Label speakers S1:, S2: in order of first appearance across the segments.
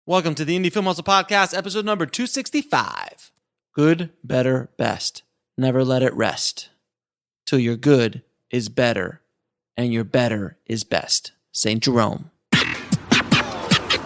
S1: Welcome to the Indie Film Hustle Podcast, episode number 265. Good, better, best. Never let it rest till your good is better and your better is best. St. Jerome.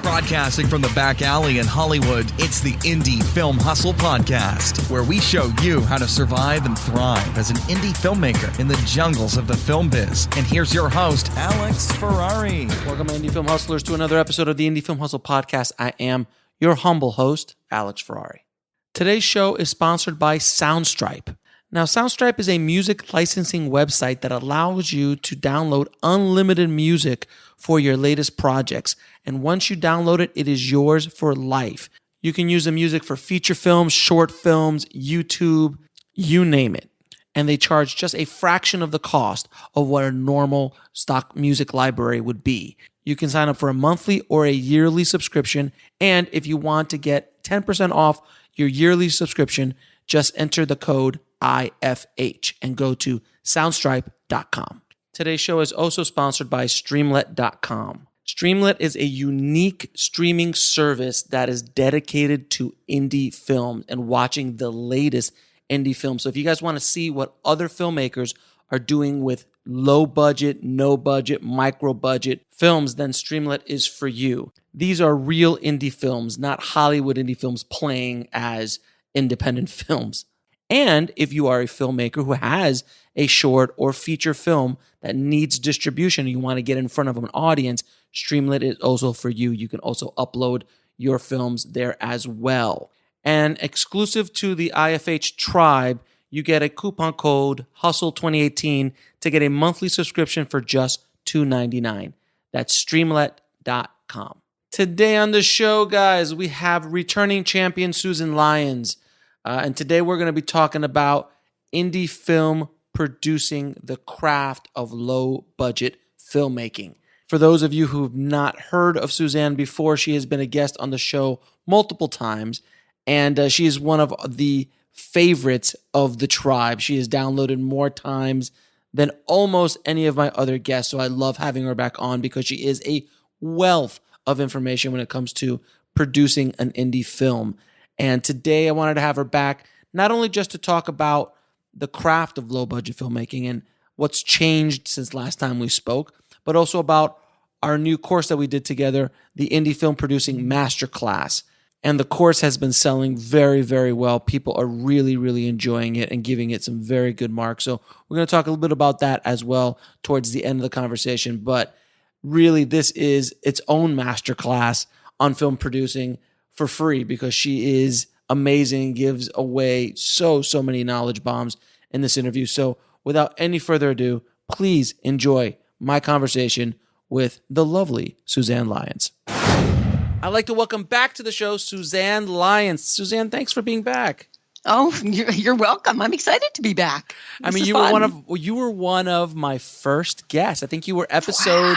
S2: Broadcasting from the back alley in Hollywood, it's the Indie Film Hustle Podcast, where we show you how to survive and thrive as an indie filmmaker in the jungles of the film biz. And here's your host, Alex Ferrari.
S1: Welcome, Indie Film Hustlers, to another episode of the Indie Film Hustle Podcast. I am your humble host, Alex Ferrari. Today's show is sponsored by Soundstripe. Now, Soundstripe is a music licensing website that allows you to download unlimited music for your latest projects. And once you download it, it is yours for life. You can use the music for feature films, short films, YouTube, you name it. And they charge just a fraction of the cost of what a normal stock music library would be. You can sign up for a monthly or a yearly subscription. And if you want to get 10% off your yearly subscription, just enter the code IFH and go to soundstripe.com. Today's show is also sponsored by Streamlet.com. Streamlet is a unique streaming service that is dedicated to indie film and watching the latest indie film. So if you guys want to see what other filmmakers are doing with low budget, no budget, micro budget films, then Streamlet is for you. These are real indie films, not Hollywood indie films playing as independent films. And if you are a filmmaker who has a short or feature film that needs distribution and you want to get in front of an audience, Streamlit is also for you. You can also upload your films there as well. And exclusive to the IFH tribe, you get a coupon code HUSTLE2018 to get a monthly subscription for just $2.99. That's Streamlet.com. Today on the show, guys, we have returning champion Suzanne Lyons. And today we're going to be talking about indie film producing, the craft of low budget filmmaking. For those of you who've not heard of Suzanne before, she has been a guest on the show multiple times, and she is one of the favorites of the tribe. She is downloaded more times than almost any of my other guests, so I love having her back on because she is a wealth of information when it comes to producing an indie film. And today I wanted to have her back, not only just to talk about the craft of low-budget filmmaking and what's changed since last time we spoke, but also about our new course that we did together, the Indie Film Producing Masterclass. And the course has been selling very, very well. People are really, really enjoying it and giving it some very good marks. So we're going to talk a little bit about that as well towards the end of the conversation. But really, this is its own masterclass on film producing for free because she is amazing, gives away so many knowledge bombs in this interview. So without any further ado, please enjoy my conversation with the lovely Suzanne Lyons. I'd like to welcome back to the show Suzanne Lyons. Suzanne, thanks for being back.
S3: Oh, you're welcome. I'm excited to be back.
S1: You were one of my first guests. I think you were episode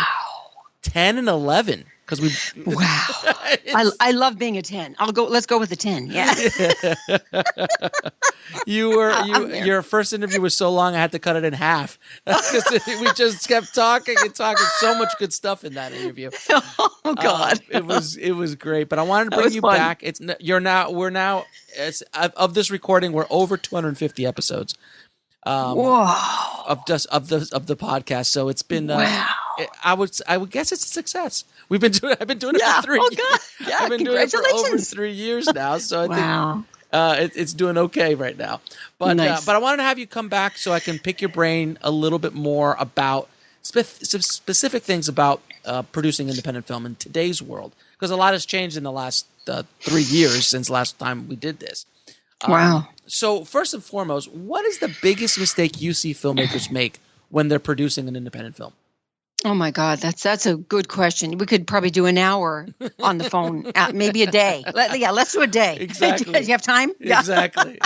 S1: 10 and 11.
S3: Wow. I love being a 10. Let's go with a 10. Yeah.
S1: Your first interview was so long I had to cut it in half because we just kept talking so much good stuff in that interview.
S3: Oh God.
S1: It was great, but I wanted to bring you back. Of this recording, we're over 250 episodes.
S3: Whoa.
S1: Of the podcast. So it's been
S3: wow.
S1: I would guess it's a success. I've been doing it for 3 years.
S3: God. Yeah,
S1: I've been doing it for over 3 years now. So I think it's doing okay right now. But
S3: nice.
S1: But I wanted to have you come back so I can pick your brain a little bit more about specific things about producing independent film in today's world, because a lot has changed in the last 3 years since last time we did this.
S3: Wow.
S1: So first and foremost, what is the biggest mistake you see filmmakers make when they're producing an independent film?
S3: Oh my God, that's a good question. We could probably do an hour on the phone, maybe a day. Let's do a day.
S1: Exactly.
S3: You have time?
S1: Exactly.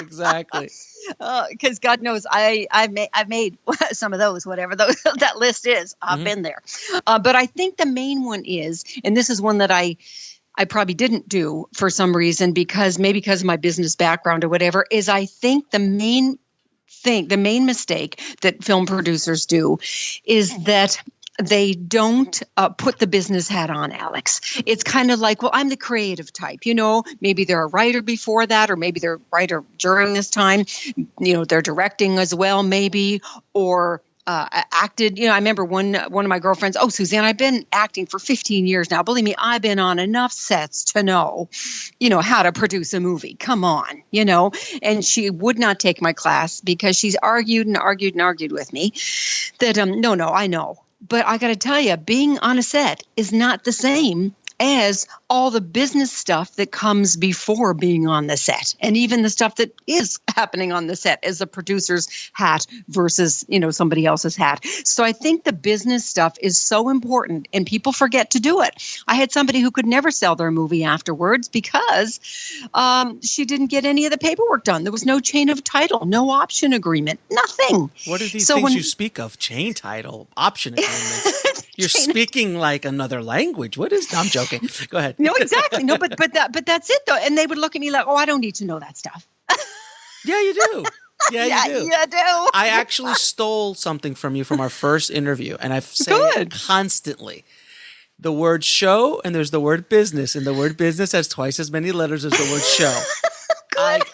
S3: Because God knows I've made some of those, whatever that list is. I've been there. But I think the main one is, and this is one that I probably didn't do for some reason because of my business background or whatever, is I think the main mistake that film producers do is that they don't put the business hat on, Alex. It's kind of like, well, I'm the creative type. Maybe they're a writer before that, or maybe they're a writer during this time. They're directing as well, maybe, or acted. I remember one of my girlfriends, oh, Suzanne, I've been acting for 15 years now. Believe me, I've been on enough sets to know, how to produce a movie. Come on, and she would not take my class because she's argued and argued and argued with me that, no, I know. But I got to tell you, being on a set is not the same as all the business stuff that comes before being on the set, and even the stuff that is happening on the set as a producer's hat versus, somebody else's hat. So I think the business stuff is so important, and people forget to do it. I had somebody who could never sell their movie afterwards because she didn't get any of the paperwork done. There was no chain of title, no option agreement, nothing.
S1: What are these things you speak of? Chain title, option agreements. You're speaking like another language. What is? No, I'm joking. Go ahead.
S3: No, exactly. No, but that's it though. And they would look at me like, "Oh, I don't need to know that stuff."
S1: Yeah, you do. Yeah, you do.
S3: You do.
S1: I actually stole something from you from our first interview, and I've said it constantly. The word show, and there's the word business, and the word business has twice as many letters as the word show.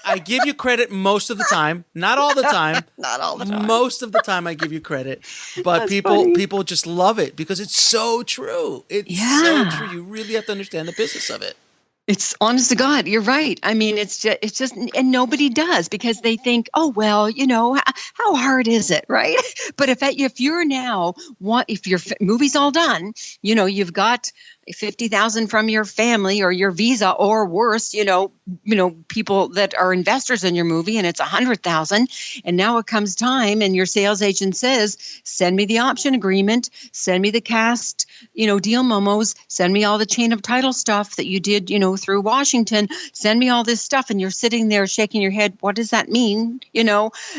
S1: I give you credit most of the time, not all the time.
S3: Not all the time.
S1: Most of the time I give you credit, but people just love it because it's so true. It's so true. You really have to understand the business of it.
S3: It's honest to God, you're right. I mean, it's just, and nobody does because they think, oh, well, how hard is it, right? But if you're now, if your movie's all done, you've got $50,000 from your family or your visa, or worse, people that are investors in your movie, and it's $100,000. And now it comes time, and your sales agent says, "Send me the option agreement, send me the cast, deal momos, send me all the chain of title stuff that you did, through Washington. Send me all this stuff." And you're sitting there shaking your head. What does that mean?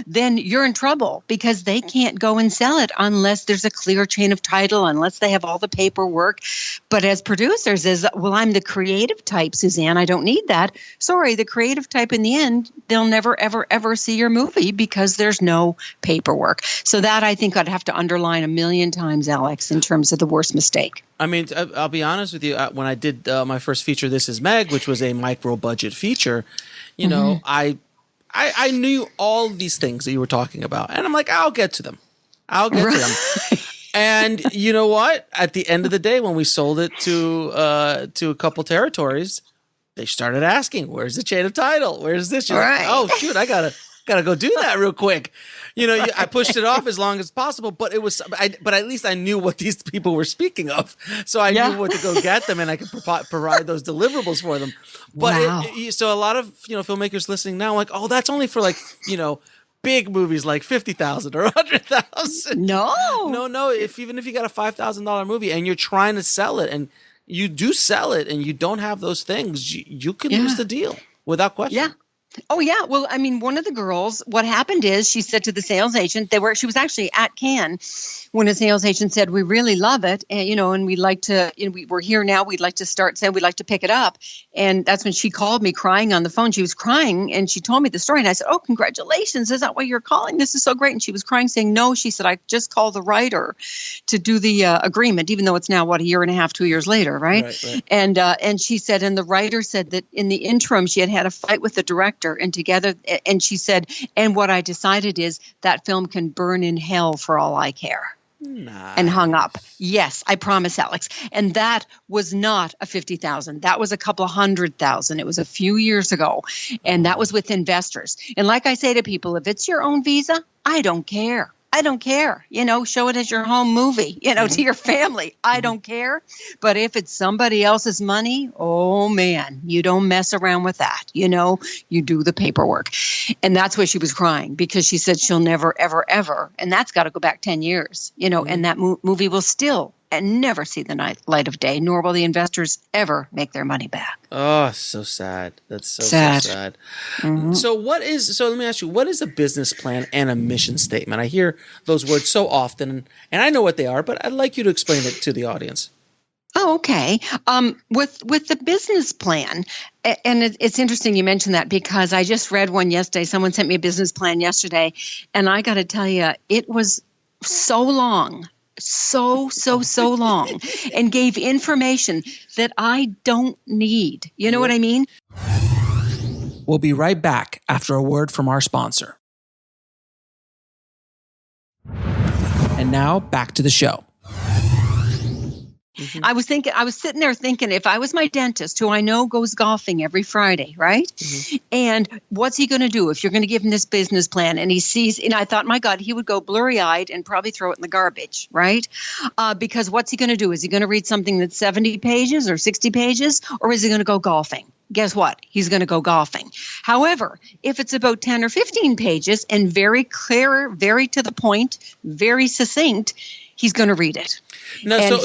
S3: Then you're in trouble because they can't go and sell it unless there's a clear chain of title, unless they have all the paperwork. But as producers is, well, I'm the creative type, Suzanne. I don't need that. Sorry, the creative type in the end, they'll never, ever, ever see your movie because there's no paperwork. So that I think I'd have to underline 1,000,000 times, Alex, in terms of the worst mistake.
S1: I mean, I'll be honest with you. When I did my first feature, This Is Meg, which was a micro budget feature, I knew all these things that you were talking about. And I'm like, I'll get to them. To them. And you know what? At the end of the day, when we sold it to a couple territories, they started asking, "Where's the chain of title? Where's this?" You're like, "Oh shoot, I gotta go do that real quick." I pushed it off as long as possible, but but at least I knew what these people were speaking of, so I knew what to go get them, and I could provide those deliverables for them. But so a lot of filmmakers listening now, like, "Oh, that's only for big movies like 50,000 or 100,000. No. Even if you got a $5,000 movie and you're trying to sell it, and you do sell it, and you don't have those things, you can lose the deal without question.
S3: Yeah. Oh, yeah. Well, I mean, one of the girls, what happened is she said to the sales agent, she was actually at Cannes when a sales agent said, "We really love it. And we'd like to, we're here now. We'd like to start saying we'd like to pick it up." And that's when she called me crying on the phone. She was crying and she told me the story. And I said, "Oh, congratulations. Is that why you're calling? This is so great." And she was crying saying, "No," she said, "I just called the writer to do the agreement," even though it's now, a year and a half, 2 years later. Right. And she said, and the writer said that in the interim, she had a fight with the director, and together, and she said, "And what I decided is that film can burn in hell for all I care." Nice. And hung up. Yes, I promise, Alex. And that was not a 50,000. That was a couple of 100,000. It was a few years ago. And that was with investors. And like I say to people, if it's your own visa, I don't care. I don't care. Show it as your home movie, to your family. I don't care. But if it's somebody else's money, oh man, you don't mess around with that. You do the paperwork. And that's why she was crying, because she said she'll never, ever, ever. And that's got to go back 10 years, and that movie will still and never see the light of day, nor will the investors ever make their money back.
S1: Oh, so sad. That's so sad. Mm-hmm. So let me ask you, what is a business plan and a mission statement? I hear those words so often, and I know what they are, but I'd like you to explain it to the audience.
S3: Oh, okay. With the business plan, and it's interesting you mentioned that, because I just read one yesterday. Someone sent me a business plan yesterday, and I got to tell you, it was so long so long and gave information that I don't need. You know what I mean?
S1: We'll be right back after a word from our sponsor. And now back to the show.
S3: Mm-hmm. I was sitting there thinking, if I was my dentist, who I know goes golfing every Friday, right? Mm-hmm. And what's he going to do if you're going to give him this business plan and he sees, and I thought, my God, he would go blurry-eyed and probably throw it in the garbage, right? Because what's he going to do? Is he going to read something that's 70 pages or 60 pages, or is he going to go golfing? Guess what? He's going to go golfing. However, if it's about 10 or 15 pages and very clear, very to the point, very succinct, he's going to read it.
S1: No, to go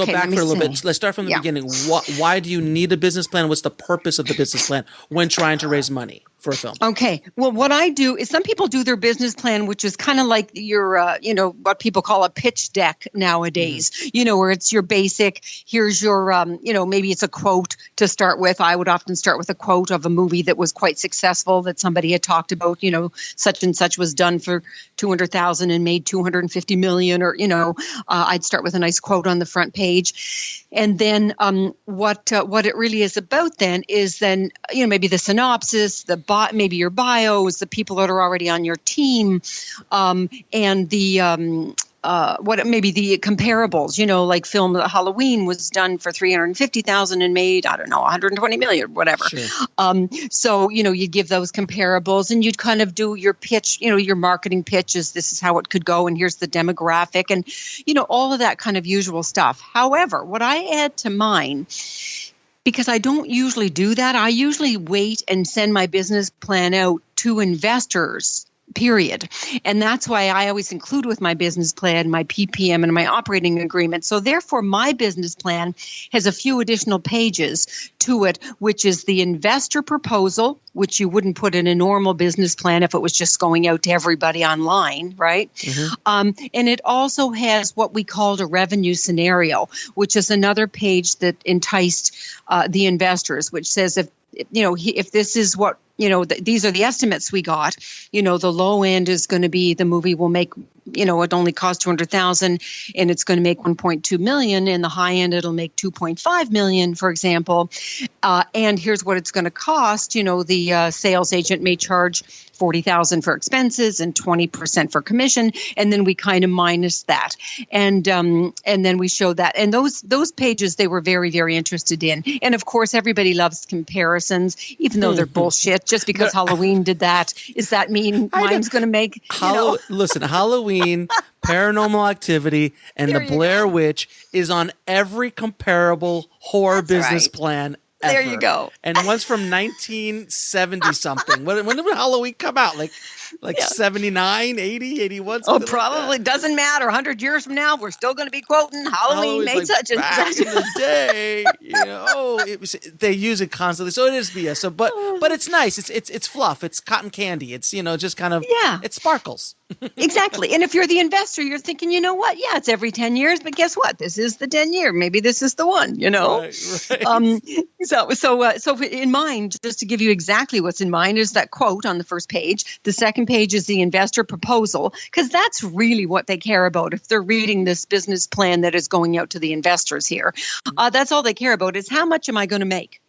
S1: back for a little bit, let's start from the beginning. Why do you need a business plan? What's the purpose of the business plan when trying to raise money for a film?
S3: Okay. Well, what I do is some people do their business plan, which is kind of like your, what people call a pitch deck nowadays, where it's your basic, here's your, maybe it's a quote to start with. I would often start with a quote of a movie that was quite successful that somebody had talked about, such and such was done for 200,000 and made 250 million, or, I'd start with a nice quote on the front page. And then what it really is about then is maybe the synopsis, maybe your bios, the people that are already on your team, and the maybe the comparables, like film Halloween was done for 350,000 and made, 120 million, whatever. Sure. So, you'd give those comparables and you'd kind of do your pitch, your marketing pitches. This is how it could go. And here's the demographic and, all of that kind of usual stuff. However, what I add to mine, because I don't usually do that, I usually wait and send my business plan out to investors, period. And that's why I always include with my business plan, my PPM and my operating agreement. So therefore, my business plan has a few additional pages to it, which is the investor proposal, which you wouldn't put in a normal business plan if it was just going out to everybody online, right? Mm-hmm. And it also has what we called a revenue scenario, which is another page that enticed the investors, which says if this is what, these are the estimates we got, the low end is going to be the movie will make, it only cost 200,000 and it's going to make 1.2 million. And the high end, it'll make 2.5 million, for example. And here's what it's going to cost. The sales agent may charge 40,000 for expenses and 20% for commission. And then we kind of minus that. And then we show that. And those pages they were very, very interested in. And of course, everybody loves comparisons, even though they're bullshit. Just because Halloween did that, does that mean mine's going to make,
S1: Listen, Halloween, Paranormal Activity, and the Blair Witch is on every comparable horror business plan ever.
S3: There you go.
S1: And one's from 1970 something. When did Halloween come out? Like 79, 80, 81?
S3: Oh, probably. Like doesn't matter. 100 years from now, we're still going to be quoting Halloween made such and such.
S1: In the day, they use it constantly. So it is BS. So, but it's nice. It's fluff. It's cotton candy. It's, just kind of, it sparkles.
S3: Exactly. And if you're the investor, you're thinking, you know what? Yeah, it's every 10 years, but guess what? This is the 10 year. Maybe this is the one, Right. So in mine, just to give you exactly what's in mine, is that quote on the first page. The second page is the investor proposal, because that's really what they care about. If they're reading this business plan that is going out to the investors here, that's all they care about is how much am I going to make?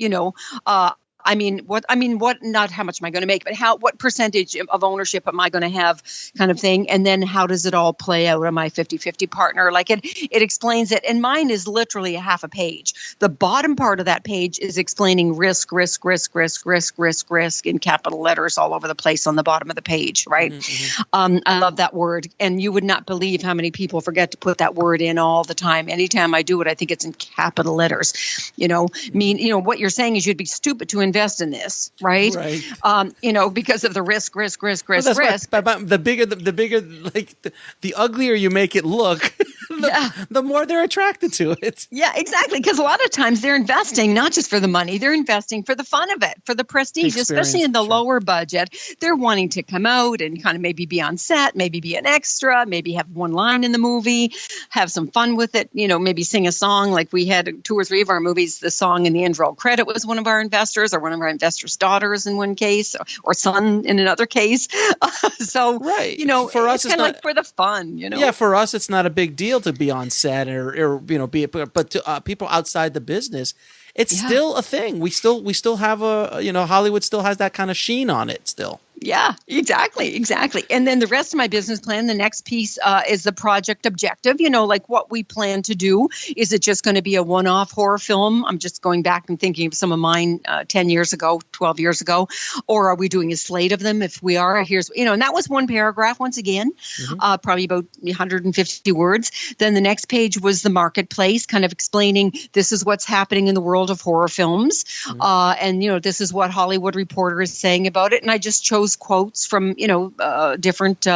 S3: Not how much am I going to make, but what percentage of ownership am I going to have kind of thing. And then how does it all play out? Am I 50-50 partner? Like it explains it. And mine is literally a half a page. The bottom part of that page is explaining risk in capital letters all over the place on the bottom of the page. Right. Mm-hmm. I love that word. And you would not believe how many people forget to put that word in all the time. Anytime I do it, I think it's in capital letters, what you're saying is you'd be stupid to invest in this, right? Because of the risk.
S1: But the bigger, like the uglier you make it look, the more they're attracted to it.
S3: Yeah, exactly. Because a lot of times they're investing not just for the money, they're investing for the fun of it, for the prestige, especially in the lower budget. They're wanting to come out and kind of maybe be on set, maybe be an extra, maybe have one line in the movie, have some fun with it, maybe sing a song. Like we had 2 or 3 of our movies, the song in the end roll credit was one of our investors or one of our investors' daughters in one case or son in another case. So,
S1: right.
S3: For us, it's kind of like for the fun,
S1: Yeah, for us, it's not a big deal to be on set or be, but to people outside the business, it's still a thing. We still have Hollywood still has that kind of sheen on it still.
S3: Yeah, exactly. And then the rest of my business plan, the next piece is the project objective, like what we plan to do. Is it just going to be a one-off horror film? I'm just going back and thinking of some of mine 10 years ago, 12 years ago. Or are we doing a slate of them? If we are, here's, and that was one paragraph once again, probably about 150 words. Then the next page was the marketplace, kind of explaining this is what's happening in the world of horror films. And, this is what Hollywood Reporter is saying about it. And I just chose quotes from different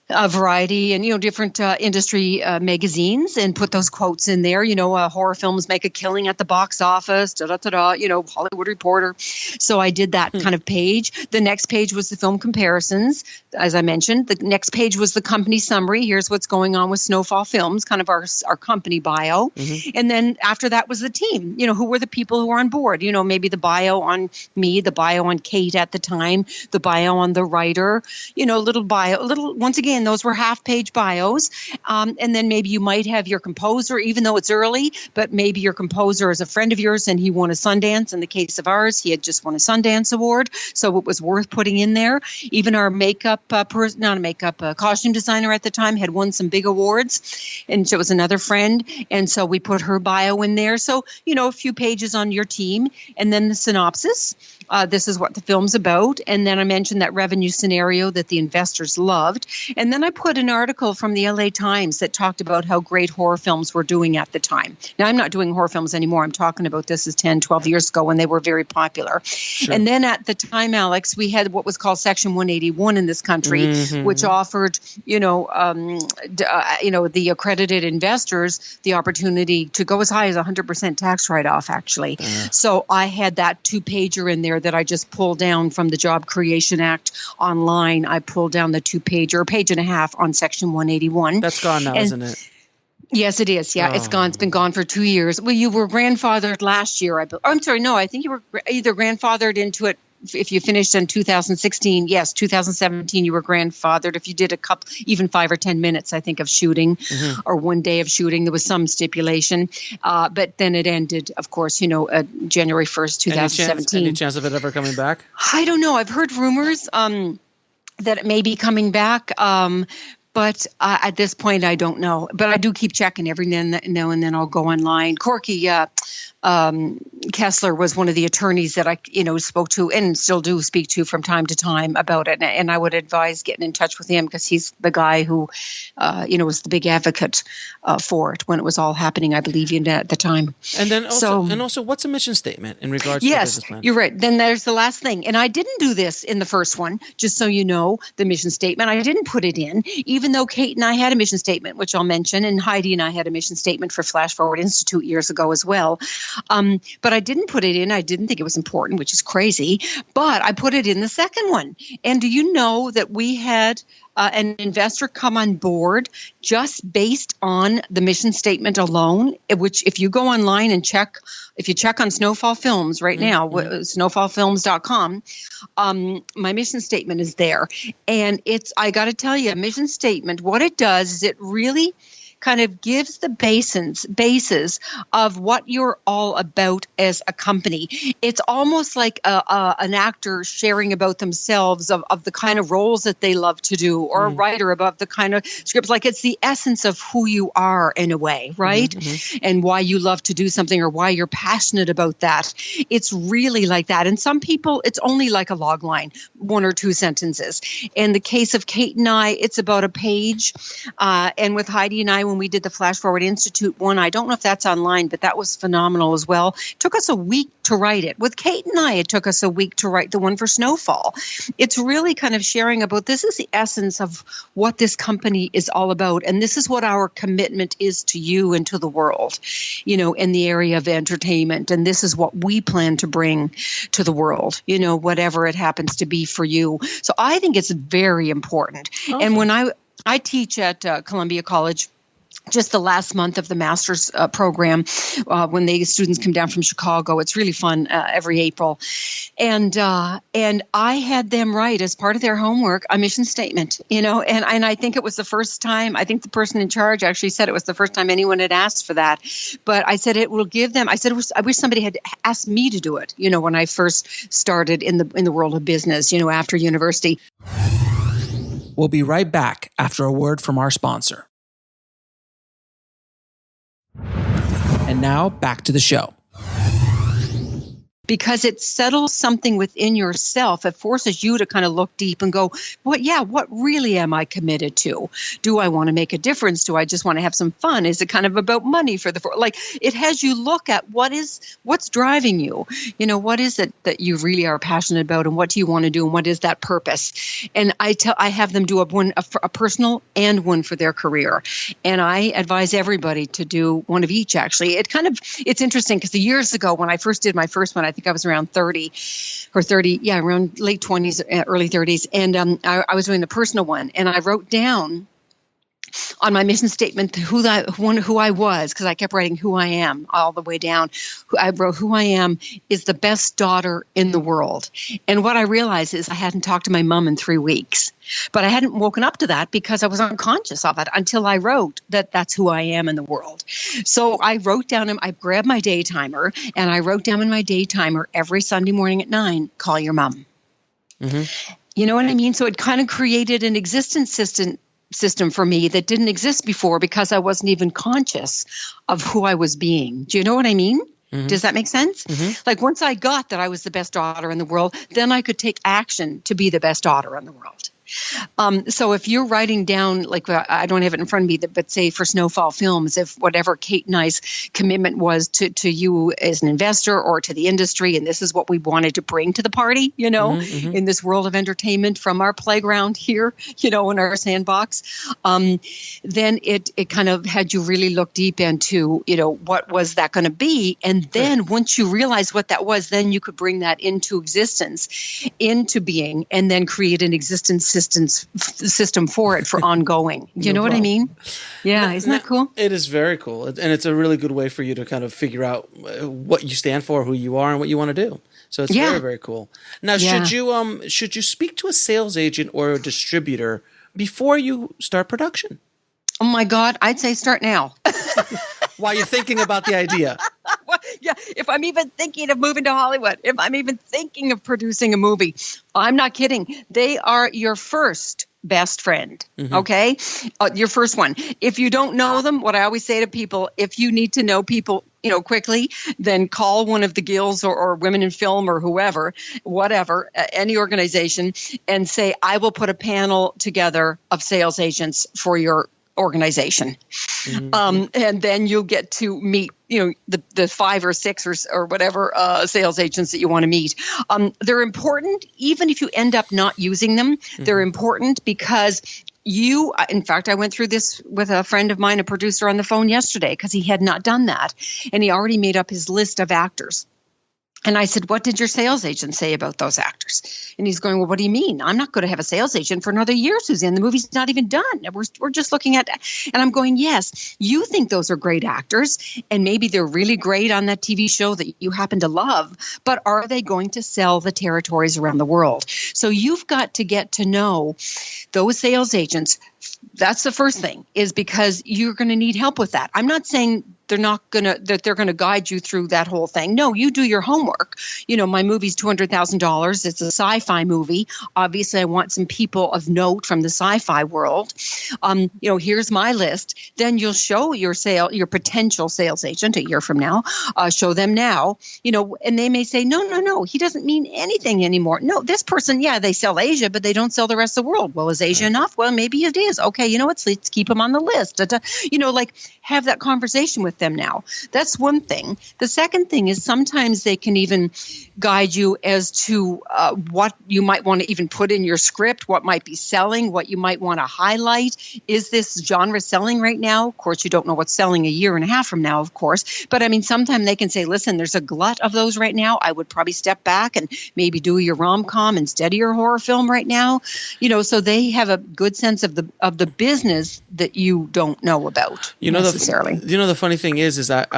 S3: variety and different industry magazines and put those quotes in there. Horror films make a killing at the box office, Hollywood Reporter. So I did that kind of page. The next page was the film comparisons, as I mentioned. The next page was the company summary. Here's what's going on with Snowfall Films, kind of our company bio. And then after that was the team. Who were the people who were on board? Maybe the bio on me, the bio on Kate at the time, the bio on the writer. Once again. Those were half-page bios. And then maybe you might have your composer, even though it's early, but maybe your composer is a friend of yours and he won a Sundance. In the case of ours, he had just won a Sundance Award. So it was worth putting in there. Even our costume designer at the time had won some big awards. And so it was another friend. And so we put her bio in there. So, a few pages on your team. And then the synopsis. This is what the film's about. And then I mentioned that revenue scenario that the investors loved. And then I put an article from the LA Times that talked about how great horror films were doing at the time. Now, I'm not doing horror films anymore. I'm talking about this as 10, 12 years ago when they were very popular. Sure. And then at the time, Alex, we had what was called Section 181 in this country, which offered, the accredited investors the opportunity to go as high as 100% tax write-off, actually. So I had that 2-pager in there that I just pulled down from the Job Creation Act online. I pulled down the 2-pager, page and a half on Section 181.
S1: That's gone now, isn't it?
S3: Yes, it is. Yeah, It's gone. It's been gone for 2 years. Well, you were grandfathered last year. I'm sorry. No, I think you were either grandfathered into it. If you finished in 2016, yes, 2017, you were grandfathered. If you did a couple, even 5 or 10 minutes, I think, of shooting or one day of shooting, there was some stipulation. But then it ended, of course, January 1st, 2017.
S1: Any chance of it ever coming back?
S3: I don't know. I've heard rumors that it may be coming back. But at this point, I don't know. But I do keep checking every now and then. I'll go online. Corky Kessler was one of the attorneys that I, spoke to and still do speak to from time to time about it. And I would advise getting in touch with him because he's the guy who, was the big advocate for it when it was all happening, I believe, at the time.
S1: And then also, what's a mission statement in regards to the business plan?
S3: Yes, you're right. Then there's the last thing. And I didn't do this in the first one, just so you know, the mission statement. I didn't put it in, even though Kate and I had a mission statement, which I'll mention, and Heidi and I had a mission statement for Flash Forward Institute years ago as well. But I didn't put it in. I didn't think it was important, which is crazy. But I put it in the second one. And do you know that we had an investor come on board just based on the mission statement alone, which if you go online and if you check on Snowfall Films right now, snowfallfilms.com, my mission statement is there. And I got to tell you, a mission statement, what it does is it really kind of gives the basis of what you're all about as a company. It's almost like an actor sharing about themselves of the kind of roles that they love to do, or a writer about the kind of scripts. Like it's the essence of who you are in a way, right? And why you love to do something or why you're passionate about that. It's really like that. And some people, it's only like a log line, 1 or 2 sentences. In the case of Kate and I, it's about a page. And with Heidi and I, when we did the Flash Forward Institute one, I don't know if that's online, but that was phenomenal as well. It took us a week to write it. With Kate and I, it took us a week to write the one for Snowfall. It's really kind of sharing about, this is the essence of what this company is all about. And this is what our commitment is to you and to the world, in the area of entertainment. And this is what we plan to bring to the world, whatever it happens to be for you. So I think it's very important. Awesome. And when I teach at Columbia College, just the last month of the master's program, when the students come down from Chicago. It's really fun every April. And I had them write, as part of their homework, a mission statement, and I think it was the first time, I think the person in charge actually said it was the first time anyone had asked for that. But I said it will give them, I wish somebody had asked me to do it, when I first started in the world of business, after university.
S1: We'll be right back after a word from our sponsor. And now back to the show.
S3: Because it settles something within yourself. It forces you to kind of look deep and go, what really am I committed to? Do I want to make a difference? Do I just want to have some fun? Is it kind of about money it has you look at what's driving you? What is it that you really are passionate about, and what do you want to do, and what is that purpose? And I have them do a personal and one for their career. And I advise everybody to do one of each, actually. It's interesting because years ago when I first did my first one, I think I was around 30, around late 20s, early 30s. And I was doing the personal one, and I wrote down on my mission statement who I was, because I kept writing who I am all the way down. I wrote who I am is the best daughter in the world. And what I realized is I hadn't talked to my mom in 3 weeks. But I hadn't woken up to that because I was unconscious of it until I wrote that's who I am in the world. So I wrote down, I grabbed my day timer, and I wrote down in my day timer every Sunday morning at 9, call your mom. Mm-hmm. You know what I mean? So it kind of created an existence system for me that didn't exist before because I wasn't even conscious of who I was being. Do you know what I mean? Mm-hmm. Does that make sense? Mm-hmm. Like once I got that I was the best daughter in the world, then I could take action to be the best daughter in the world. So if you're writing down, like I don't have it in front of me, but say for Snowfall Films, if whatever Kate and I's commitment was to you as an investor or to the industry, and this is what we wanted to bring to the party, in this world of entertainment from our playground here, in our sandbox, then it kind of had you really look deep into, what was that going to be? And then once you realize what that was, then you could bring that into existence, into being, and then create an existence system for it for ongoing. You know what I mean? Yeah. Isn't that cool?
S1: It is very cool. And it's a really good way for you to kind of figure out what you stand for, who you are, and what you want to do. So it's very, very cool. Now, should you speak to a sales agent or a distributor before you start production?
S3: Oh my God, I'd say start now.
S1: While you're thinking about the idea.
S3: Well, yeah, if I'm even thinking of moving to Hollywood, if I'm even thinking of producing a movie, I'm not kidding. They are your first best friend, okay? Your first one. If you don't know them, what I always say to people, if you need to know people, quickly, then call one of the guilds or Women in Film or whoever, whatever, any organization, and say, I will put a panel together of sales agents for your organization. And then you'll get to meet, the 5 or 6 or whatever sales agents that you want to meet. They're important, even if you end up not using them. They're important because in fact, I went through this with a friend of mine, a producer, on the phone yesterday because he had not done that. And he already made up his list of actors. And I said, what did your sales agent say about those actors? And he's going, well, what do you mean? I'm not going to have a sales agent for another year, Suzanne. The movie's not even done. We're just looking at, and I'm going, yes, you think those are great actors, and maybe they're really great on that TV show that you happen to love, but are they going to sell the territories around the world? So you've got to get to know those sales agents. That's the first thing, is because you're going to need help with that. I'm not saying they're going to guide you through that whole thing. No, you do your homework. My movie's $200,000. It's a sci-fi movie. Obviously, I want some people of note from the sci-fi world. Here's my list. Then you'll show your potential sales agent a year from now. Show them now. And they may say, no, he doesn't mean anything anymore. No, this person, they sell Asia, but they don't sell the rest of the world. Well, is Asia enough? Well, maybe it is. Okay, you know what? Let's keep them on the list. Like have that conversation with them now. That's one thing. The second thing is sometimes they can even guide you as to what you might want to even put in your script, what might be selling, what you might want to highlight. Is this genre selling right now? Of course, you don't know what's selling a year and a half from now, of course. But I mean, sometimes they can say, listen, there's a glut of those right now. I would probably step back and maybe do your rom-com instead of your horror film right now. So they have a good sense of the business that you don't know about necessarily.
S1: The funny thing is that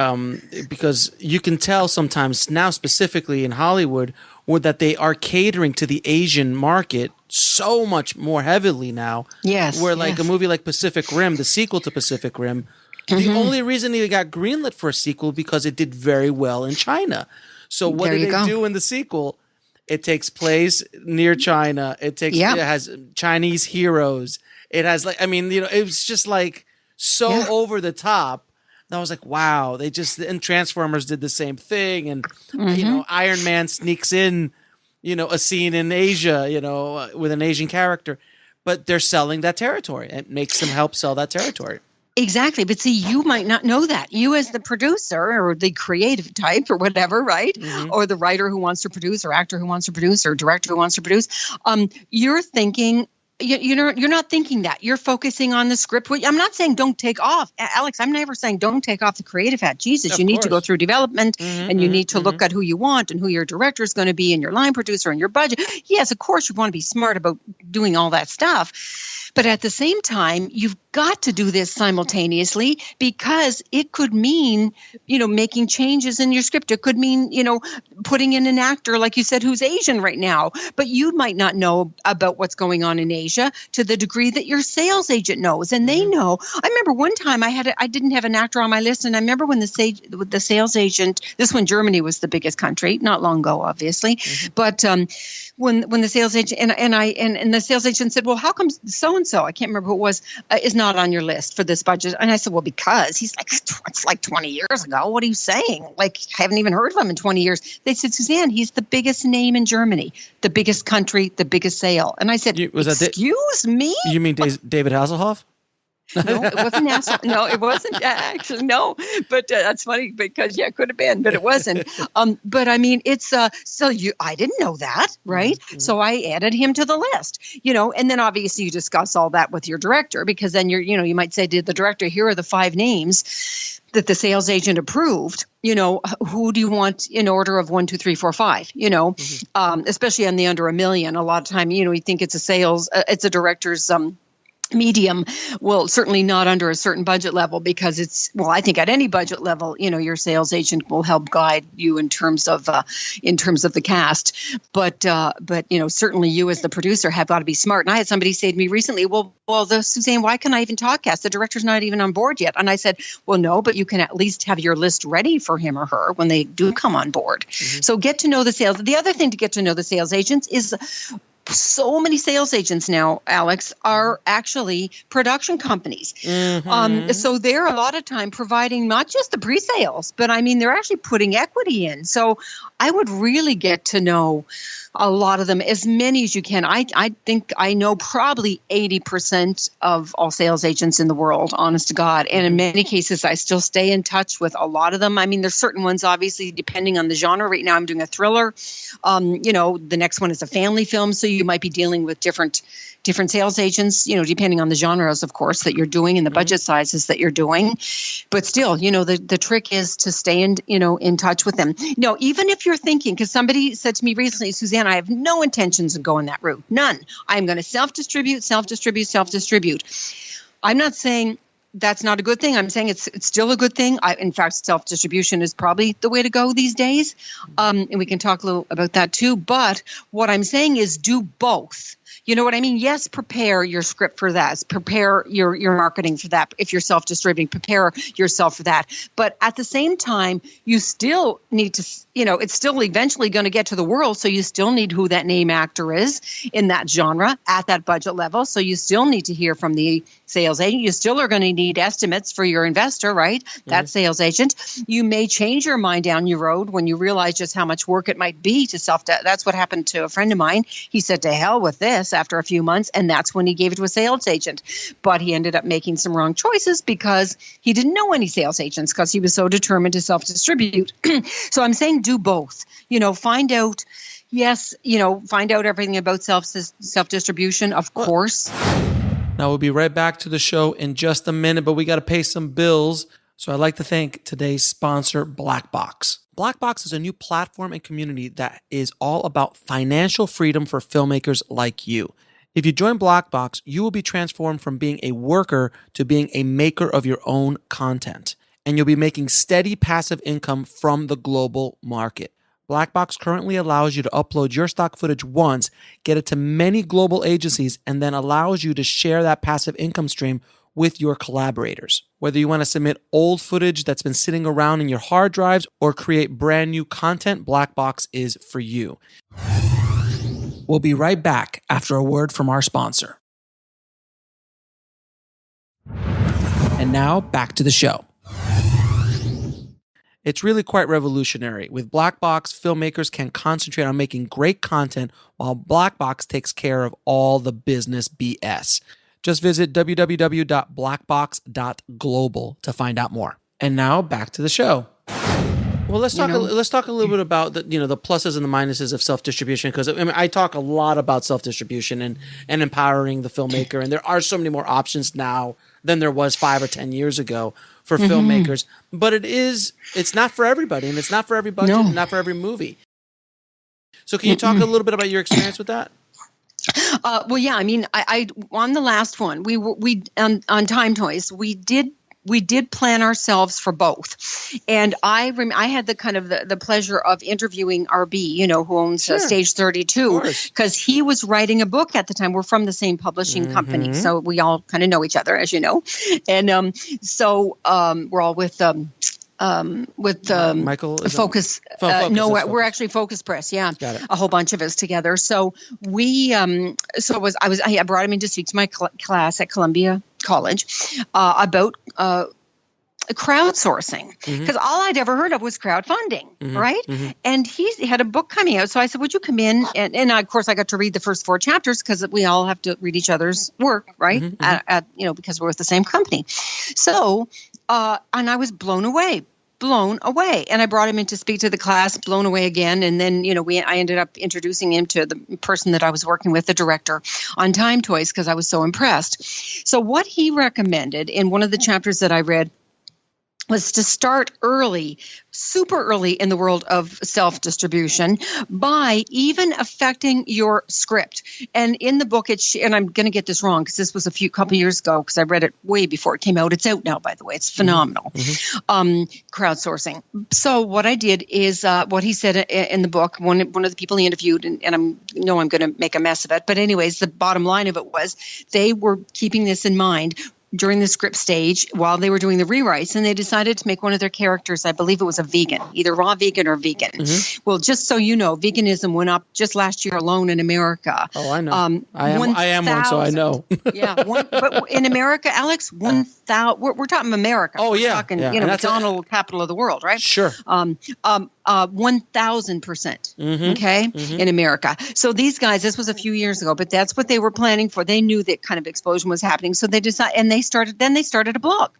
S1: because you can tell sometimes now, specifically in Hollywood, that they are catering to the Asian market so much more heavily now.
S3: Yes.
S1: Where like a movie like Pacific Rim, the sequel to Pacific Rim, the only reason it got greenlit for a sequel because it did very well in China. So what did they do in the sequel? It takes place near China. It has Chinese heroes. It has it was just like so over the top. And I was like, wow, and Transformers did the same thing. And, Iron Man sneaks in, a scene in Asia, with an Asian character, but they're selling that territory. It makes them help sell that territory.
S3: Exactly. But see, you might not know that. You as the producer or the creative type or whatever, right? Mm-hmm. Or the writer who wants to produce or actor who wants to produce or director who wants to produce, you're thinking, you're not thinking that. You're focusing on the script. I'm not saying don't take off. Alex, I'm never saying don't take off the creative hat. Jesus, you need to go through development and you need to look at who you want and who your director is going to be and your line producer and your budget. Yes, of course, you want to be smart about doing all that stuff. But at the same time, you've got to do this simultaneously because it could mean, making changes in your script. It could mean, putting in an actor, like you said, who's Asian right now. But you might not know about what's going on in Asia to the degree that your sales agent knows. And they know. I remember one time I didn't have an actor on my list. And I remember when the sales agent, this when Germany was the biggest country, not long ago, obviously. But when the sales agent and the sales agent said, well, how come so-and-so, I can't remember who it was, is not on your list for this budget? And I said, well, because he's like, it's like 20 years ago. What are you saying? Like, I haven't even heard of him in 20 years. They said, Suzanne, he's the biggest name in Germany, the biggest country, the biggest sale. And I said, excuse me?
S1: You mean David Hasselhoff?
S3: No, it wasn't NASA. No, it wasn't actually. No, but that's funny because it could have been, but it wasn't. But I mean, it's I didn't know that, right? Mm-hmm. So I added him to the list, and then obviously you discuss all that with your director because then you might say, did the director, here are the 5 names that the sales agent approved. Who do you want in order of 1, 2, 3, 4, 5? Especially on the under $1 million. A lot of time, you think it's it's a director's medium. Well, certainly not under a certain budget level because I think at any budget level, your sales agent will help guide you in terms of the cast. But certainly you as the producer have got to be smart. And I had somebody say to me recently, well, Suzanne, why can I even talk cast? The director's not even on board yet. And I said, well, no, but you can at least have your list ready for him or her when they do come on board. Mm-hmm. So get to know the sales. The other thing to get to know the sales agents is so many sales agents now, Alex, are actually production companies. Mm-hmm. So they're a lot of time providing not just the pre-sales, but I mean, they're actually putting equity in. So I would really get to know a lot of them, as many as you can. I think I know probably 80% of all sales agents in the world, honest to God. And in many cases, I still stay in touch with a lot of them. I mean, there's certain ones, obviously, depending on the genre. Right now, I'm doing a thriller. The next one is a family film. So you might be dealing with different sales agents, depending on the genres, of course, that you're doing and the budget sizes that you're doing. But still, the trick is to stay in touch with them. No, even if you're thinking, because somebody said to me recently, Suzanne, I have no intentions of going that route. None. I'm going to self-distribute. I'm not saying that's not a good thing. I'm saying it's still a good thing. In fact, self-distribution is probably the way to go these days. And we can talk a little about that too. But what I'm saying is do both. You know what I mean? Yes, prepare your script for that. Prepare your marketing for that. If you're self-distributing, prepare yourself for that. But at the same time, you still need to, it's still eventually going to get to the world. So you still need who that name actor is in that genre at that budget level. So you still need to hear from the sales agent. You still are going to need estimates for your investor, right? That sales agent. You may change your mind down your road when you realize just how much work it might be to that's what happened to a friend of mine. He said, to hell with this. this after a few months, and that's when he gave it to a sales agent. But he ended up making some wrong choices because he didn't know any sales agents because he was so determined to self-distribute. So I'm saying do both. Find out. Yes, find out everything about self-distribution, of course.
S1: Now, we'll be right back to the show in just a minute, but we got to pay some bills. So I'd like to thank today's sponsor, Blackbox. Blackbox is a new platform and community that is all about financial freedom for filmmakers like you. If you join Blackbox, you will be transformed from being a worker to being a maker of your own content. And you'll be making steady passive income from the global market. Blackbox currently allows you to upload your stock footage once, get it to many global agencies, and then allows you to share that passive income stream with your collaborators. Whether you want to submit old footage that's been sitting around in your hard drives or create brand new content, Blackbox is for you. We'll be right back after a word from our sponsor. And now back to the show. It's really quite revolutionary. With Blackbox, filmmakers can concentrate on making great content while Blackbox takes care of all the business BS. Just visit www.blackbox.global to find out more. And now back to the show. Well, let's talk a little bit about the pluses and the minuses of self-distribution, because I talk a lot about self-distribution and empowering the filmmaker, and there are so many more options now than there was 5 or 10 years ago for filmmakers. But it's not for everybody, and it's not for every budget, and not for every movie. So can you talk a little bit about your experience with that?
S3: Well, yeah. I mean, I on the last one, we on Time Toys, we did plan ourselves for both. And I had the kind of the pleasure of interviewing RB, who owns Stage 32, because he was writing a book at the time. We're from the same publishing company, so we all kind of know each other, as you know. And so we're all with
S1: Michael
S3: Focus. We're actually Focus Press. Yeah, a whole bunch of us together. So we, I brought him in to speak to my class at Columbia College about crowdsourcing, because all I'd ever heard of was crowdfunding, right? And he had a book coming out, so I said, "Would you come in?" And of course, I got to read the first 4 chapters because we all have to read each other's work, right? Because we're with the same company. So, and I was blown away. And I brought him in to speak to the class, blown away again. And then, I ended up introducing him to the person that I was working with, the director on Time Toys, because I was so impressed. So what he recommended in one of the chapters that I read was to start early, super early in the world of self-distribution by even affecting your script. And in the book, and I'm going to get this wrong because this was a couple years ago because I read it way before it came out. It's out now, by the way. It's phenomenal. Crowdsourcing. So what I did is what he said in the book, one of the people he interviewed, and I'm going to make a mess of it. But anyways, the bottom line of it was they were keeping this in mind during the script stage while they were doing the rewrites, and they decided to make one of their characters, I believe it was a vegan, either raw vegan or vegan. Well, just so you know, veganism went up just last year alone in America.
S1: Oh, I know. I am one, so I know.
S3: But in America, Alex, 1,000. We're talking America.
S1: Oh, yeah.
S3: We're talking, McDonald's, capital of the world, right?
S1: Sure.
S3: 1,000%. In America. So these guys, this was a few years ago, but that's what they were planning for. They knew that kind of explosion was happening, so they decided, and they started a blog.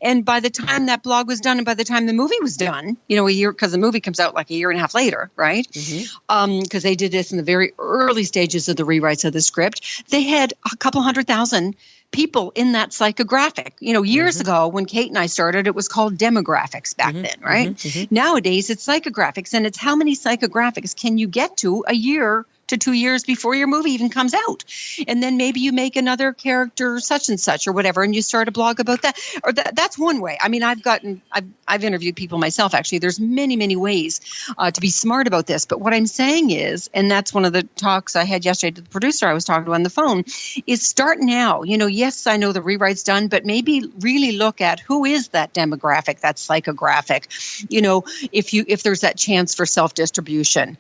S3: And by the time that blog was done, and by the time the movie was done, a year, because the movie comes out like a year and a half later, right? Because they did this in the very early stages of the rewrites of the script. They had a couple 100,000 people in that psychographic. Years ago when Kate and I started, it was called demographics back then, right? Nowadays it's psychographics, and it's how many psychographics can you get to a year to 2 years before your movie even comes out. And then maybe you make another character such and such or whatever, and you start a blog about that. Or that's one way. I mean, I've interviewed people myself, actually. There's many, many ways to be smart about this. But what I'm saying is, and that's one of the talks I had yesterday to the producer I was talking to on the phone, is start now. Yes, I know the rewrite's done, but maybe really look at who is that demographic, that psychographic. If there's that chance for self-distribution,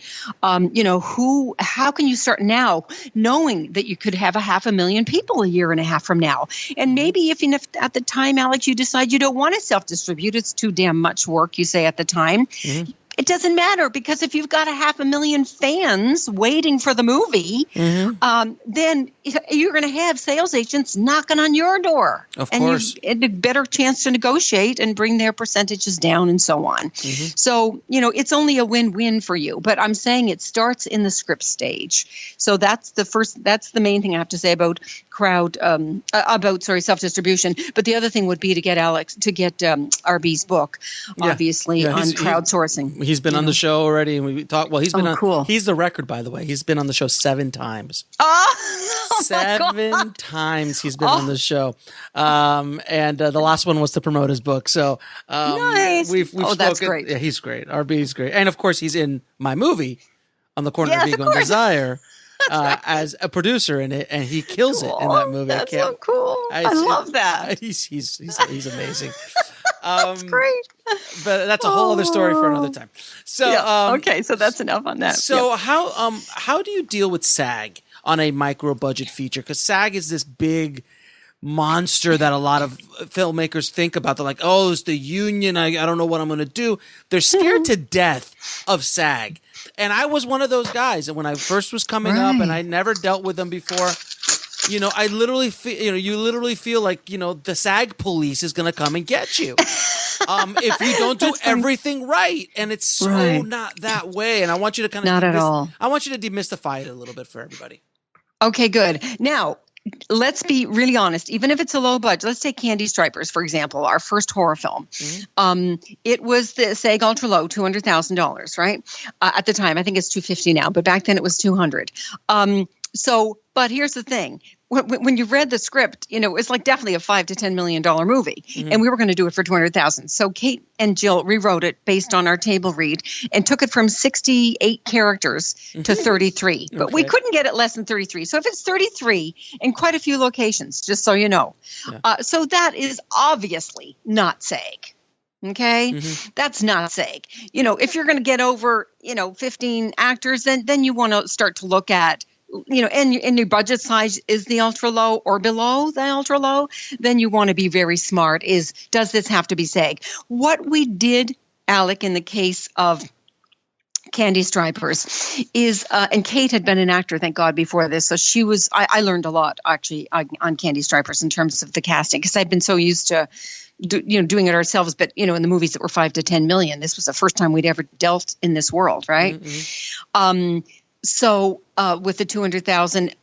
S3: how can you start now knowing that you could have 500,000 people a year and a half from now? And maybe if at the time, Alex, you decide you don't want to self-distribute, it's too damn much work, you say at the time, it doesn't matter, because if you've got 500,000 fans waiting for the movie, then you're going to have sales agents knocking on your door.
S1: Of course.
S3: And a better chance to negotiate and bring their percentages down and so on. So, it's only a win-win for you. But I'm saying it starts in the script stage. So that's the main thing I have to say about self-distribution. But the other thing would be to get RB's book, obviously, on crowdsourcing.
S1: He's been on the show already, and we talked. Well, he's been
S3: cool.
S1: He's the record, by the way. He's been on the show 7 times.
S3: Oh
S1: 7 times he's been on the show, and the last one was to promote his book. So
S3: nice.
S1: We've spoken.
S3: That's great.
S1: Yeah, he's great. RB's great, and of course he's in my movie, On the Corner of Ego and Desire. As a producer in it, and he kills it in that movie.
S3: That's so cool. I love that.
S1: He's amazing.
S3: That's great.
S1: But that's a whole other story for another time. So
S3: okay, so that's enough on that.
S1: So how do you deal with SAG on a micro budget feature? Because SAG is this big monster that a lot of filmmakers think about. They're like, oh, it's the union. I don't know what I'm going to do. They're scared to death of SAG. And I was one of those guys. And when I first was coming up, and I never dealt with them before, I literally feel, you literally feel like, the SAG police is going to come and get you if you don't do everything right. And it's so not that way. And I want you to kind of
S3: not at all.
S1: I want you to demystify it a little bit for everybody.
S3: Okay, good. Now, let's be really honest. Even if it's a low budget, let's take Candy Stripers, for example, our first horror film. It was the SAG Ultra Low, $200,000, right? At the time, I think it's $250 now, but back then it was $200. But here's the thing. When you read the script, it's like definitely a $5 to $10 million movie, and we were going to do it for $200,000. So Kate and Jill rewrote it based on our table read and took it from 68 characters to 33. But we couldn't get it less than 33. So if it's 33 in quite a few locations, just so you know, so that is obviously not SAG. Okay, that's not SAG. If you're going to get over 15 actors, then you want to start to look at. And your budget size is the ultra low or below the ultra low, then you want to be very smart. Does this have to be SAG? What we did, Alec, in the case of Candy Stripers is, and Kate had been an actor, thank God, before this. So she was, I learned a lot actually on Candy Stripers in terms of the casting, because I'd been so used to doing it ourselves, but in the movies that were 5 to 10 million, this was the first time we'd ever dealt in this world, right? So with the 200,000,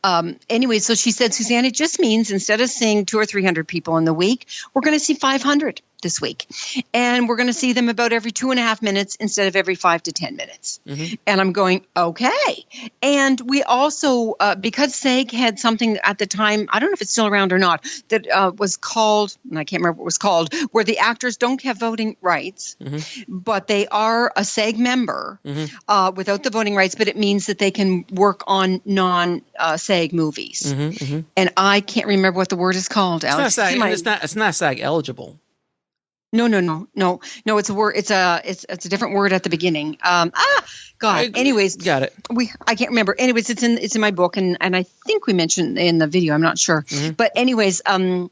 S3: anyway, so she said, Suzanne, it just means instead of seeing 200 or 300 people in the week, we're going to see 500 this week. And we're going to see them about every 2.5 minutes instead of every 5 to 10 minutes. And I'm going, okay. And we also, because SAG had something at the time, I don't know if it's still around or not, that was called, and I can't remember what it was called, where the actors don't have voting rights, but they are a SAG member without the voting rights, but it means that they can work on non-SAG movies. And I can't remember what the word is called, Alex.
S1: It's not SAG eligible.
S3: No. It's a word. It's a different word at the beginning. Anyways,
S1: got it.
S3: I can't remember. Anyways, it's in my book, and I think we mentioned in the video. I'm not sure, but anyways, I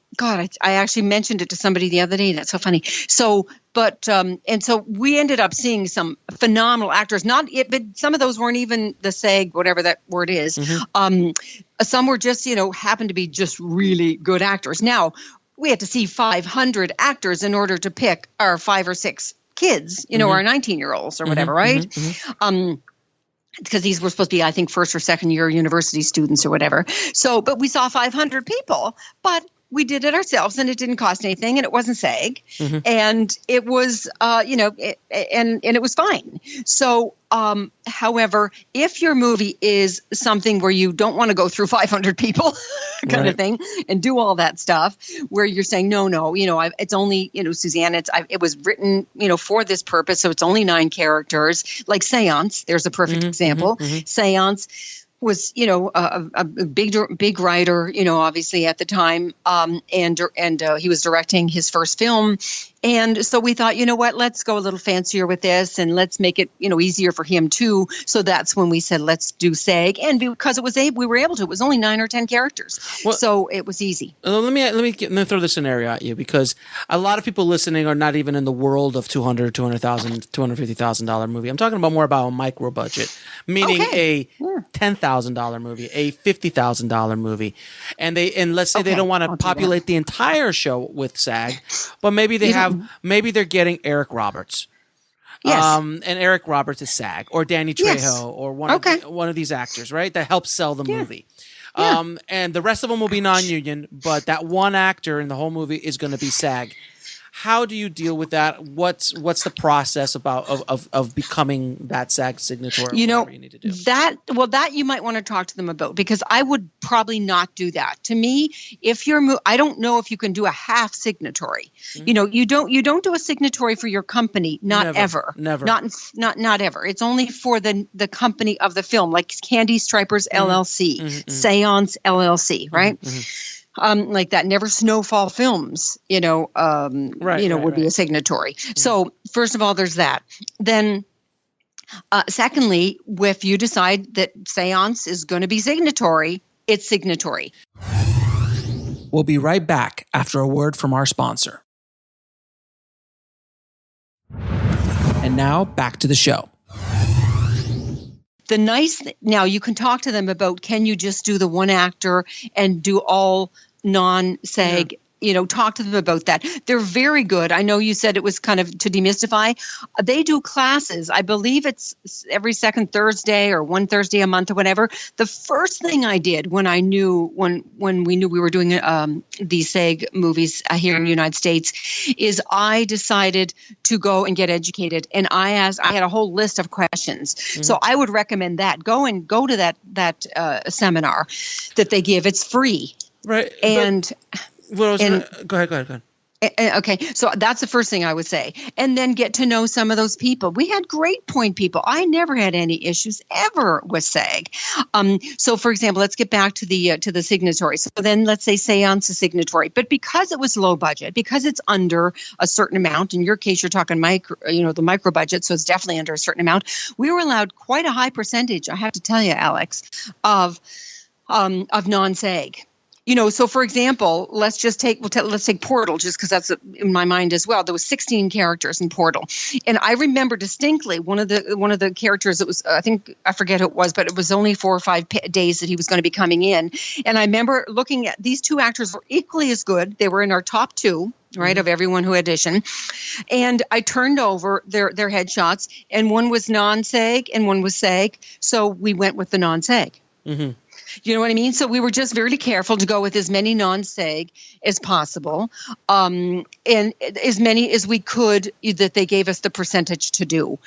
S3: actually mentioned it to somebody the other day. That's so funny. So, and so we ended up seeing some phenomenal actors. But some of those weren't even the SAG, whatever that word is. Some were just happened to be just really good actors. Now, we had to see 500 actors in order to pick our 5 or 6 kids, our 19-year-olds or whatever, right? Because these were supposed to be, I think, first or second year university students or whatever. So, but we saw 500 people, but we did it ourselves, and it didn't cost anything, and it wasn't SAG, and it was, and it was fine. So, however, if your movie is something where you don't want to go through 500 people kind of thing and do all that stuff, where you're saying, no, it's only, Suzanne, it was written, for this purpose. So it's only 9 characters, like Seance. There's a perfect example. Seance was, a big writer, obviously at the time, and he was directing his first film, And so we thought, you know what, let's go a little fancier with this and let's make it, easier for him too. So that's when we said, let's do SAG. And because we were able to, it was only 9 or 10 characters.
S1: Well,
S3: so it was easy.
S1: Let me throw this scenario at you, because a lot of people listening are not even in the world of $200,000, $200,000, $250,000 movie. I'm talking about more about a micro budget, meaning a $10,000 movie, a $50,000 movie. And let's say they don't want to populate the entire show with SAG, but maybe they're getting Eric Roberts.
S3: Yes.
S1: And Eric Roberts is SAG, or Danny Trejo, or one of these actors, right? That helps sell the movie. Yeah. And the rest of them will be non-union, but that one actor in the whole movie is going to be SAG. How do you deal with that? What's the process of becoming that SAG signatory? Whatever you need to do?
S3: That you might want to talk to them about, because I would probably not do that. To me, if I don't know if you can do a half signatory. Mm-hmm. You don't do a signatory for your company, not ever. Not ever. It's only for the company of the film, like Candy Stripers LLC, mm-hmm. Seance LLC, right? Mm-hmm. Like that, Never Snowfall Films, would be a signatory. Mm-hmm. So first of all, there's that. Then, secondly, if you decide that Seance is going to be signatory, it's signatory.
S1: We'll be right back after a word from our sponsor. And now back to the show.
S3: Now you can talk to them about, can you just do the one actor and do all non-SAG? Talk to them about that. They're very good. I know you said it was kind of to demystify. They do classes. I believe it's every second Thursday or one Thursday a month or whatever. The first thing I did when we knew we were doing these SAG movies here in the United States is I decided to go and get educated. And I had a whole list of questions. Mm-hmm. So I would recommend that. Go to that seminar that they give. It's free.
S1: Right.
S3: And
S1: go ahead.
S3: Okay, so that's the first thing I would say. And then get to know some of those people. We had great point people. I never had any issues ever with SAG. So, for example, let's get back to the signatory. So then let's say Seance is signatory. But because it was low budget, because it's under a certain amount, in your case, you're talking the micro budget, so it's definitely under a certain amount, we were allowed quite a high percentage, I have to tell you, Alex, of non-SAG. So for example, let's take Portal, just because that's in my mind as well. There was 16 characters in Portal, and I remember distinctly one of the characters. It was, I forget who it was, but it was only 4 or 5 days that he was going to be coming in, and I remember looking at these two actors were equally as good. They were in our top 2. Right, mm-hmm. of everyone who auditioned. And I turned over their headshots, and one was non-SAG and one was SAG. So we went with the non-SAG. Mm-hmm. You know what I mean? So we were just very careful to go with as many non-SAG as possible, and as many as we could that they gave us the percentage to do.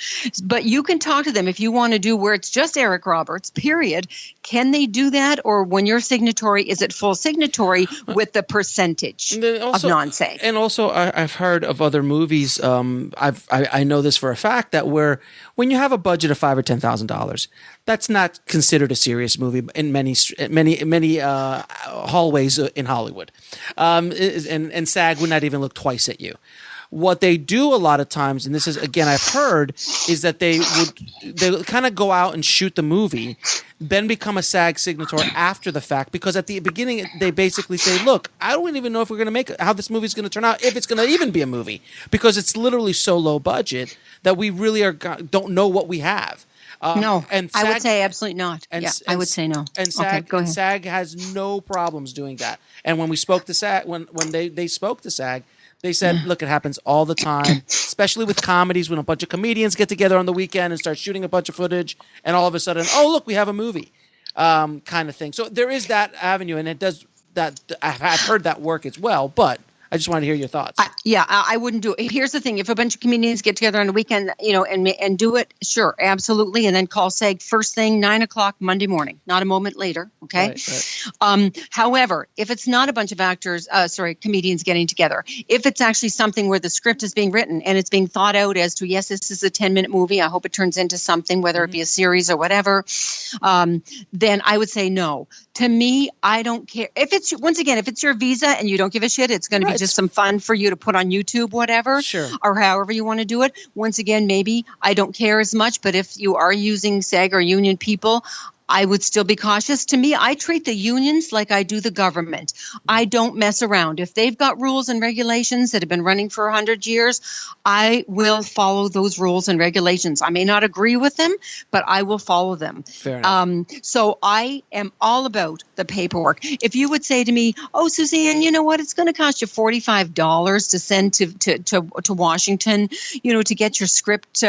S3: But you can talk to them if you want to do where it's just Eric Roberts, period. Can they do that? Or when you're signatory, is it full signatory with the percentage of non-SAG?
S1: And also, I've heard of other movies. I know this for a fact that when you have a budget of $5,000 or $10,000, that's not considered a serious movie in many hallways in Hollywood, and SAG would not even look twice at you. What they do a lot of times, and this is again I've heard, is that they kind of go out and shoot the movie, then become a SAG signatory after the fact, because at the beginning they basically say, "Look, I don't even know if we're going to make how this movie is going to turn out, if it's going to even be a movie, because it's literally so low budget that we really don't know what we have."
S3: No, and SAG, I would say absolutely not. I would say no.
S1: And SAG,
S3: go ahead.
S1: SAG has no problems doing that. And when we spoke to SAG, when they spoke to SAG, they said, look, it happens all the time, especially with comedies, when a bunch of comedians get together on the weekend and start shooting a bunch of footage, and all of a sudden, oh, look, we have a movie, kind of thing. So there is that avenue, and it does that. I've heard that work as well, but I just wanted to hear your thoughts.
S3: I wouldn't do it. Here's the thing. If a bunch of comedians get together on a weekend, and do it, sure, absolutely. And then call SAG first thing, 9:00 Monday morning, not a moment later. Okay. Right. However, if it's not a bunch of comedians getting together, if it's actually something where the script is being written and it's being thought out as to, yes, this is a 10-minute movie, I hope it turns into something, whether it be a series or whatever, then I would say no. To me, I don't care. If it's your visa and you don't give a shit, it's going to be just some fun for you to put on YouTube, whatever, or however you want to do it. Once again, maybe I don't care as much, but if you are using SAG or union people, I would still be cautious. To me, I treat the unions like I do the government. I don't mess around. If they've got rules and regulations that have been running for 100 years, I will follow those rules and regulations. I may not agree with them, but I will follow them.
S1: Fair enough.
S3: So I am all about the paperwork. If you would say to me, oh, Suzanne, you know what? It's going to cost you $45 to send to Washington, to get your script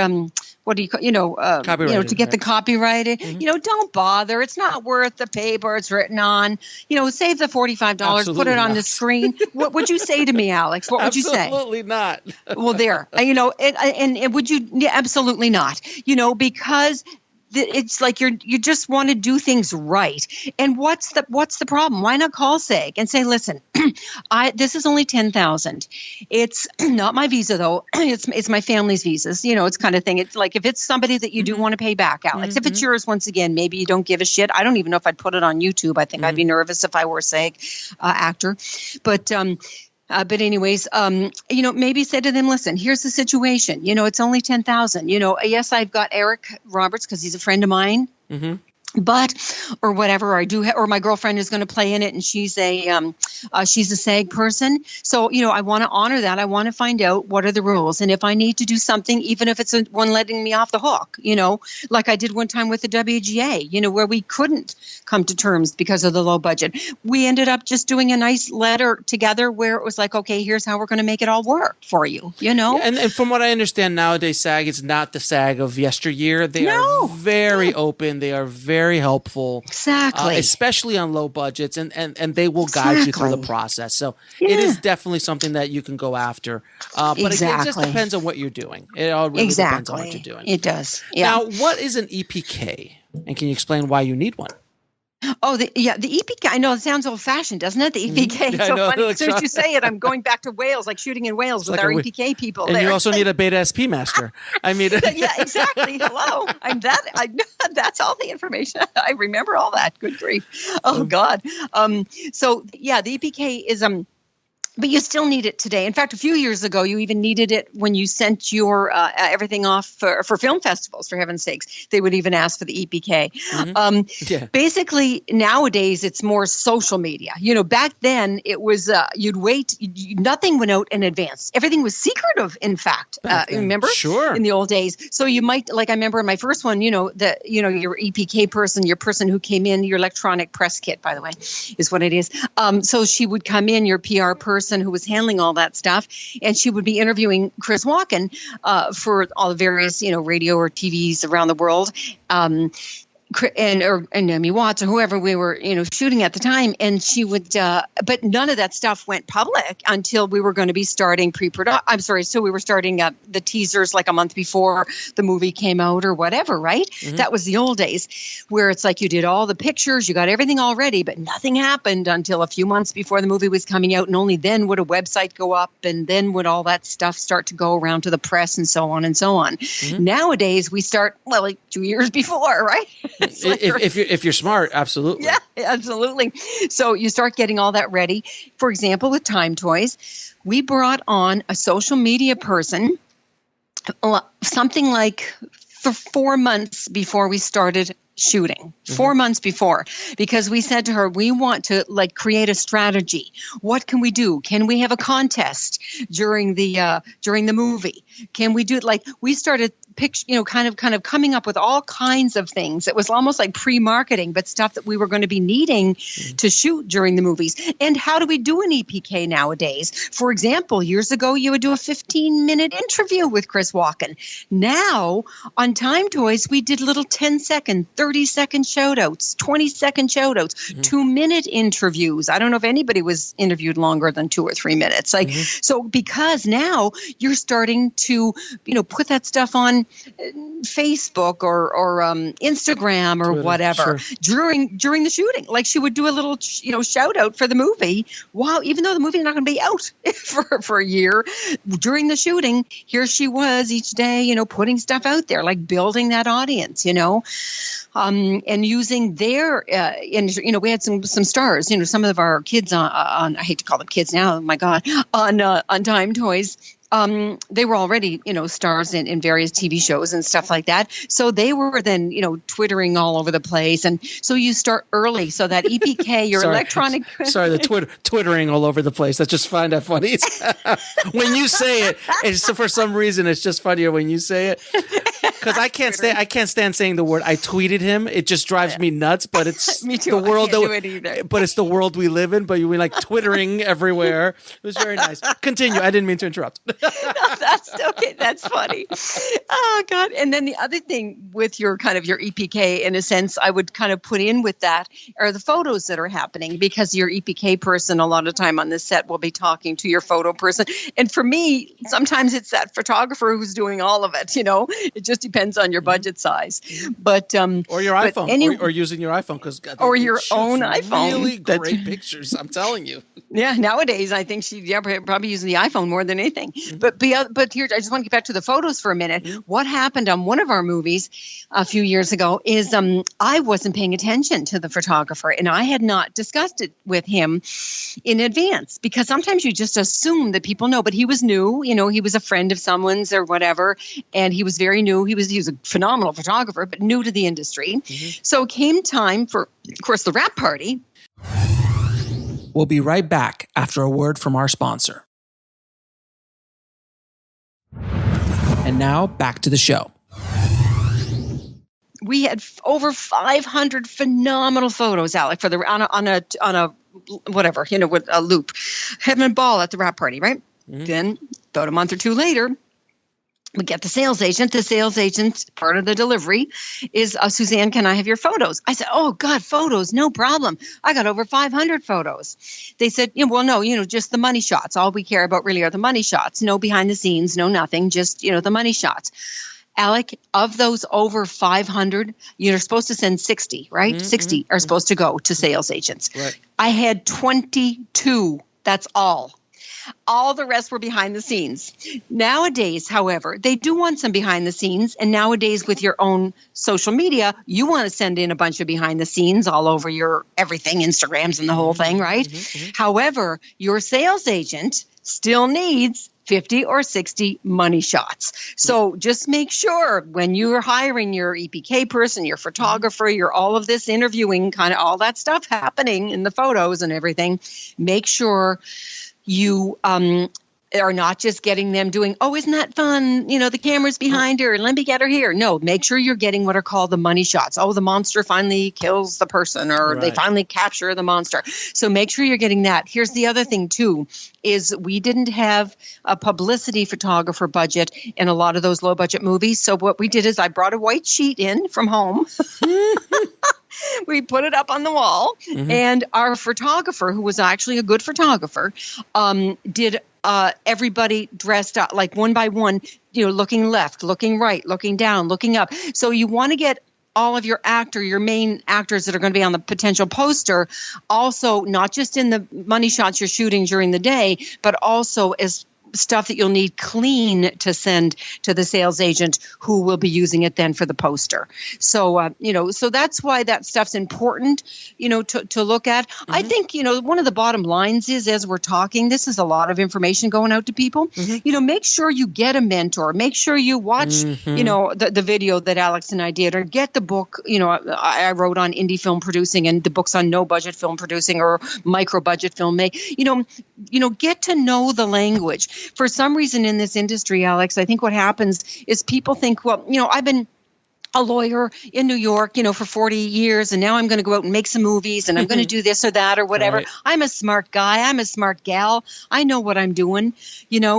S3: what do you call, to get the copyrighted, don't bother. It's not worth the paper it's written on. Save the $45,
S1: Absolutely
S3: put it on
S1: not.
S3: the screen. What would you say to me, Alex? What would you say?
S1: Absolutely not.
S3: Well, there, and would you? Yeah, absolutely not. Because it's like you just want to do things right. And what's the problem? Why not call SAG and say, listen, this is only $10,000. It's not my visa though. It's my family's visas. It's kind of thing. It's like if it's somebody that you do want to pay back, Alex. If it's yours, once again, maybe you don't give a shit. I don't even know if I'd put it on YouTube. I think I'd be nervous if I were a SAG actor, but anyways, maybe say to them, listen, here's the situation. It's only 10,000. Yes, I've got Eric Roberts because he's a friend of mine. Mm-hmm. But, or whatever, or my girlfriend is going to play in it, and she's a SAG person. So, I want to honor that. I want to find out what are the rules, and if I need to do something, even if it's one letting me off the hook, like I did one time with the WGA, where we couldn't come to terms because of the low budget. We ended up just doing a nice letter together where it was like, okay, here's how we're going to make it all work for you,
S1: And from what I understand nowadays, SAG is not the SAG of yesteryear. They are very open. They are very helpful,
S3: exactly,
S1: especially on low budgets, and they will guide you through the process. So it is definitely something that you can go after. But it just depends on what you're doing. It all really depends on what you're doing.
S3: It does. Yeah.
S1: Now, what is an EPK, and can you explain why you need one?
S3: Oh, the EPK. I know it sounds old fashioned, doesn't it? The EPK.
S1: Yeah, so funny.
S3: As soon as you say it, I'm going back to Wales, like shooting in Wales with our EPK people.
S1: And
S3: there.
S1: you also need a beta SP master. I mean,
S3: yeah, exactly. Hello, that's all the information. I remember all that. Good grief. Oh God. So yeah, the EPK is But you still need it today. In fact, a few years ago, you even needed it when you sent your everything off for film festivals, for heaven's sakes. They would even ask for the EPK. Mm-hmm. Basically, nowadays, it's more social media. Back then, it was you'd wait. Nothing went out in advance. Everything was secretive, in fact. Remember?
S1: Sure.
S3: In the old days. So you might, like I remember in my first one, your EPK person, your person who came in, your electronic press kit, by the way, is what it is. So she would come in, your PR person, who was handling all that stuff, and she would be interviewing Chris Walken for all the various, radio or TVs around the world. And Naomi Watts or whoever we were, shooting at the time. And she would, but none of that stuff went public until we were going to be starting pre-production. I'm sorry. So we were starting the teasers like a month before the movie came out or whatever, right? Mm-hmm. That was the old days where it's like you did all the pictures, you got everything all ready, but nothing happened until a few months before the movie was coming out. And only then would a website go up, and then would all that stuff start to go around to the press and so on and so on. Mm-hmm. Nowadays we start, like 2 years before, right?
S1: If you're smart, absolutely.
S3: Yeah, absolutely. So you start getting all that ready. For example, with Time Toys, we brought on a social media person something like for 4 months before we started shooting. 4 months before, because we said to her, we want to create a strategy. What can we do? Can we have a contest during the movie? Can we do it? We started kind of coming up with all kinds of things. It was almost like pre-marketing, but stuff that we were going to be needing to shoot during the movies. And how do we do an EPK nowadays? For example, years ago, you would do a 15-minute interview with Chris Walken. Now, on Time Toys, we did little 10-second, 30-second shout-outs, 20-second shout-outs, 2-minute interviews. I don't know if anybody was interviewed longer than 2 or 3 minutes. So because now you're starting to, put that stuff on Facebook or Instagram or
S1: Twitter,
S3: whatever during the shooting. Like she would do a little, shout out for the movie. Wow, even though the movie is not going to be out for a year, during the shooting, here she was each day, putting stuff out there, like building that audience, and using their, we had some stars, some of our kids on I hate to call them kids now, oh my God, on Time Toys. They were already, stars in various TV shows and stuff like that. So they were then, twittering all over the place. And so you start early. So that EPK, your electronic.
S1: Sorry, the twittering all over the place. I just find that funny. When you say it, for some reason, it's just funnier when you say it. Because I can't stand saying the word. I tweeted him. It just drives me nuts. But it's
S3: me too.
S1: the world.
S3: I can't do it either.
S1: But it's the world we live in. But you were like twittering everywhere. It was very nice. Continue. I didn't mean to interrupt.
S3: No, that's okay. That's funny. Oh God. And then the other thing with your kind of your EPK, in a sense, I would kind of put in with that are the photos that are happening, because your EPK person a lot of time on the set will be talking to your photo person. And for me, sometimes it's that photographer who's doing all of it. It just depends on your budget size. But
S1: or your iPhone, or using your iPhone,
S3: or your own iPhone.
S1: Really great pictures. I'm telling you.
S3: Yeah, nowadays I think probably using the iPhone more than anything. But here, I just want to get back to the photos for a minute. Mm-hmm. What happened on one of our movies a few years ago is I wasn't paying attention to the photographer, and I had not discussed it with him in advance, because sometimes you just assume that people know. But he was new, he was a friend of someone's or whatever, and he was very new. He was a phenomenal photographer, but new to the industry. Mm-hmm. So it came time for, of course, the wrap party.
S1: We'll be right back after a word from our sponsor. And now back to the show.
S3: We had over 500 phenomenal photos, Alec, for on a whatever, with a loop, having a ball at the wrap party, right? Mm-hmm. Then about a month or two later, we get the sales agent. The sales agent, part of the delivery, is, Suzanne, can I have your photos? I said, oh, God, photos, no problem. I got over 500 photos. They said, well, no, just the money shots. All we care about really are the money shots. No behind the scenes, no nothing, just, the money shots. Alec, of those over 500, you're supposed to send 60, right? Mm-hmm. 60 are supposed to go to sales agents. Right. I had 22. That's all. All the rest were behind the scenes. Nowadays, however, they do want some behind the scenes. And nowadays, with your own social media, you want to send in a bunch of behind the scenes all over your everything, Instagrams and the whole thing, right? Mm-hmm. However, your sales agent still needs 50 or 60 money shots. So just make sure when you're hiring your EPK person, your photographer, your all of this interviewing, kind of all that stuff happening in the photos and everything, make sure you are not just getting them doing, oh, isn't that fun? The camera's behind her and let me get her here. No, make sure you're getting what are called the money shots. Oh, the monster finally kills the person, or they finally capture the monster. So make sure you're getting that. Here's the other thing too, is we didn't have a publicity photographer budget in a lot of those low budget movies. So what we did is I brought a white sheet in from home. We put it up on the wall, and our photographer, who was actually a good photographer, did everybody dressed up like one by one, looking left, looking right, looking down, looking up. So you want to get all of your main actors that are going to be on the potential poster, also not just in the money shots you're shooting during the day, but also as stuff that you'll need clean to send to the sales agent who will be using it then for the poster. So, so that's why that stuff's important, to look at. Mm-hmm. I think, one of the bottom lines is, as we're talking, this is a lot of information going out to people. Mm-hmm. Make sure you get a mentor. Make sure you watch, the video that Alex and I did, or get the book, I wrote on indie film producing, and the books on no budget film producing or micro budget filmmaking. Get to know the language. For some reason in this industry, Alex, I think what happens is people think, well, I've been a lawyer in New York, for 40 years, and now I'm going to go out and make some movies, and I'm going to do this or that or whatever. Right. I'm a smart guy. I'm a smart gal. I know what I'm doing,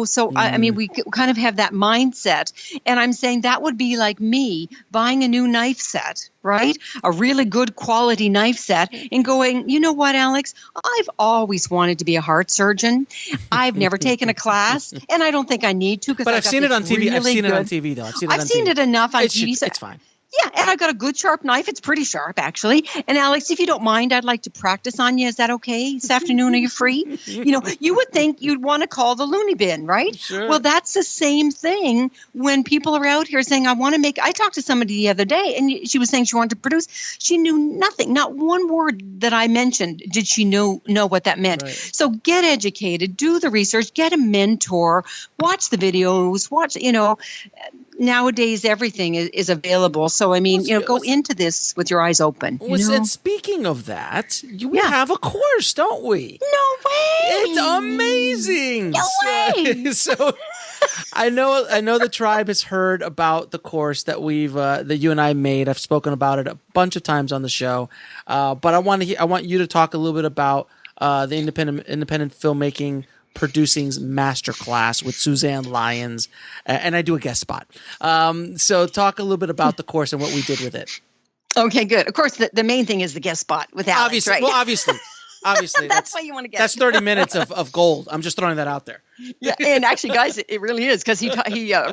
S3: So, I mean, we kind of have that mindset. And I'm saying that would be like me buying a new knife set, right? A really good quality knife set, and going, you know what, Alex? I've always wanted to be a heart surgeon. I've never taken a class, and I don't think I need to.
S1: But I've seen it on TV. I've seen it on TV, though.
S3: I've seen it enough on TV.
S1: It's fine.
S3: Yeah, and I've got a good sharp knife. It's pretty sharp, actually. And Alex, if you don't mind, I'd like to practice on you. Is that okay? This afternoon, are you free? You would think you'd want to call the loony bin, right?
S1: Sure.
S3: Well, that's the same thing when people are out here saying, I talked to somebody the other day, and she was saying she wanted to produce. She knew nothing, not one word that I mentioned did she know what that meant.
S1: Right.
S3: So get educated, do the research, get a mentor, watch the videos, nowadays everything is available. So, I mean, go into this with your eyes open.
S1: And speaking of that, we have a course, don't we?
S3: No way!
S1: It's amazing.
S3: No way!
S1: So I know the tribe has heard about the course that that you and I made. I've spoken about it a bunch of times on the show. But I want you to talk a little bit about the independent filmmaking Producing Masterclass with Suzanne Lyons, and I do a guest spot. So talk a little bit about the course and what we did with it.
S3: Okay, good. Of course, the main thing is the guest spot with Alex,
S1: obviously,
S3: right?
S1: Well, obviously.
S3: That's why you want to get.
S1: That's 30 minutes of gold. I'm just throwing that out there.
S3: Yeah, and actually, guys, it really is, because he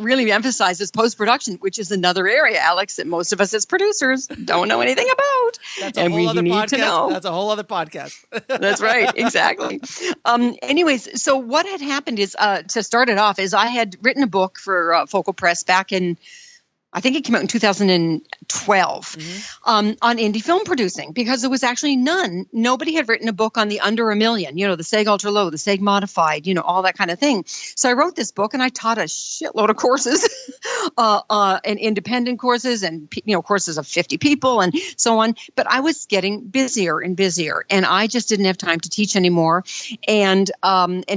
S3: really emphasizes post-production, which is another area, Alex, that most of us as producers don't know anything about.
S1: That's a whole other podcast. That's a whole other podcast.
S3: That's right, exactly. Anyways, so what had happened is, to start it off, is I had written a book for Focal Press back in, I think it came out in 2012, on indie film producing, because there was actually nobody had written a book on the under $1 million, the SEG Ultra Low, the SEG Modified, all that kind of thing. So I wrote this book, and I taught a shitload of courses, and independent courses, and courses of 50 people and so on. But I was getting busier and busier, and I just didn't have time to teach anymore. And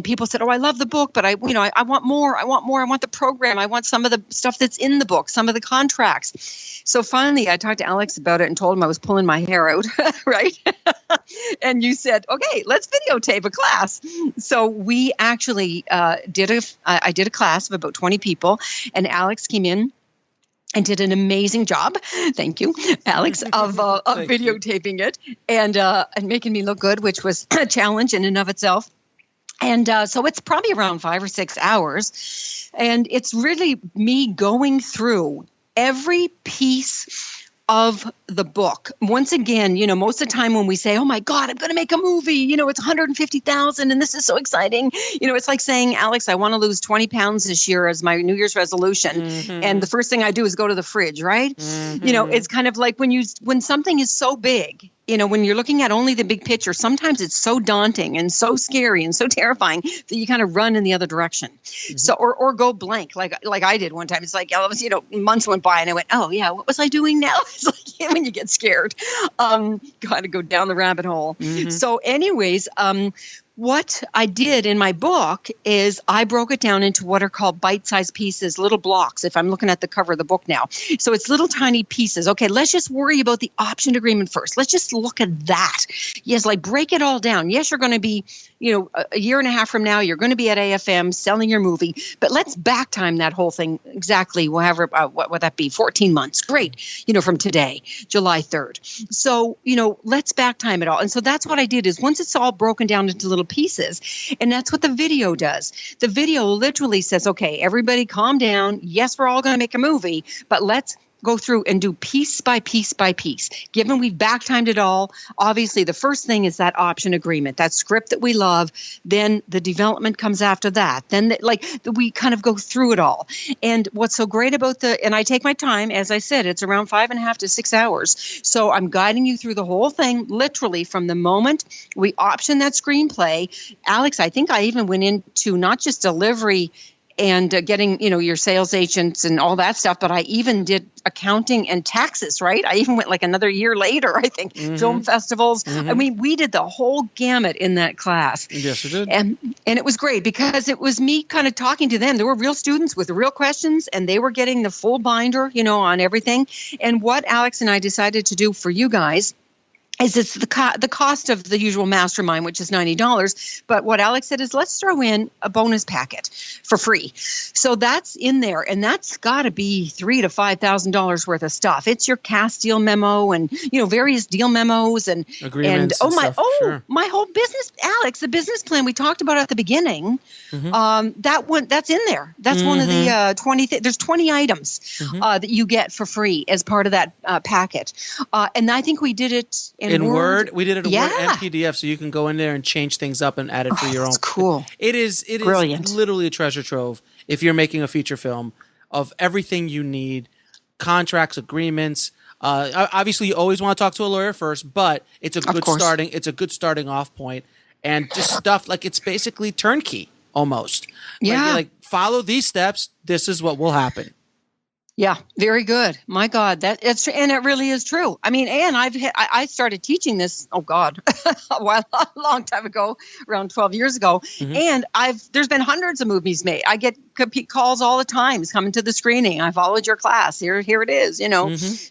S3: people said, "Oh, I love the book, but I want more. I want the program. I want some of the stuff that's in the book, some of the contracts." So finally, I talked to Alex about it and told him I was pulling my hair out, right? And you said, "Okay, let's videotape a class." So we actually I did a class of about 20 people, and Alex came in and did an amazing job. Thank you, Alex, of videotaping it and making me look good, which was a challenge in and of itself. And so it's probably around 5 or 6 hours. And it's really me going through every piece of the book. Once again, most of the time when we say, "Oh my God, I'm going to make a movie, it's 150,000 and this is so exciting." It's like saying, "Alex, I want to lose 20 pounds this year as my New Year's resolution." Mm-hmm. And the first thing I do is go to the fridge, right? Mm-hmm. It's kind of like when something is so big, when you're looking at only the big picture, sometimes it's so daunting and so scary and so terrifying that you kind of run in the other direction. Mm-hmm. So, or go blank, like I did one time. It's like, months went by and I went, "Oh yeah, what was I doing now?" It's like when you get scared, kind of go down the rabbit hole. Mm-hmm. So anyways, what I did in my book is I broke it down into what are called bite-sized pieces, little blocks, if I'm looking at the cover of the book now. So it's little tiny pieces. Okay, let's just worry about the option agreement first. Let's just look at that. Yes, break it all down. Yes, you're going to be, a year and a half from now, you're going to be at AFM selling your movie, but let's back time that whole thing exactly, whatever, what would that be, 14 months. Great, from today, July 3rd. So, let's back time it all. And so that's what I did is once it's all broken down into little pieces, and that's what the video does. The video literally says, "Okay, everybody calm down. Yes, we're all going to make a movie, but let's go through and do piece by piece by piece. Given we've back-timed it all, obviously the first thing is that option agreement, that script that we love. Then the development comes after that. Then we kind of go through it all. And what's so great about and I take my time, as I said, it's around 5.5 to 6 hours. So I'm guiding you through the whole thing, literally from the moment we option that screenplay. Alex, I think I even went into not just delivery and getting, your sales agents and all that stuff. But I even did accounting and taxes, right? I even went another year later, I think, film festivals. Mm-hmm. I mean, we did the whole gamut in that class.
S1: Yes, we did.
S3: And it was great because it was me kind of talking to them. There were real students with real questions, and they were getting the full binder, on everything. And what Alex and I decided to do for you guys is it's the cost of the usual Mastermind, which is $90. But what Alex said is, let's throw in a bonus packet for free. So that's in there, and that's got to be $3,000 to $5,000 worth of stuff. It's your cast deal memo, and various deal memos, and
S1: agreements.
S3: My whole business, Alex, the business plan we talked about at the beginning. That's in there. That's one of the 20. There's 20 items that you get for free as part of that packet, and I think we did it. In Word?
S1: We did it in Word and PDF, so you can go in there and change things up and add it for your own.
S3: That's cool.
S1: It is
S3: Brilliant.
S1: Literally a treasure trove if you're making a feature film of everything you need, contracts, agreements. Obviously, you always want to talk to a lawyer first, but it's a good starting off point, and just stuff like it's basically turnkey almost.
S3: Yeah.
S1: Like follow these steps. This is what will happen.
S3: Yeah, very good. My God, and it really is true. I mean, and I started teaching this. Oh God, a long time ago, around 12 years ago, and there's been hundreds of movies made. I get calls all the time. It's coming to the screening. I followed your class. Here it is.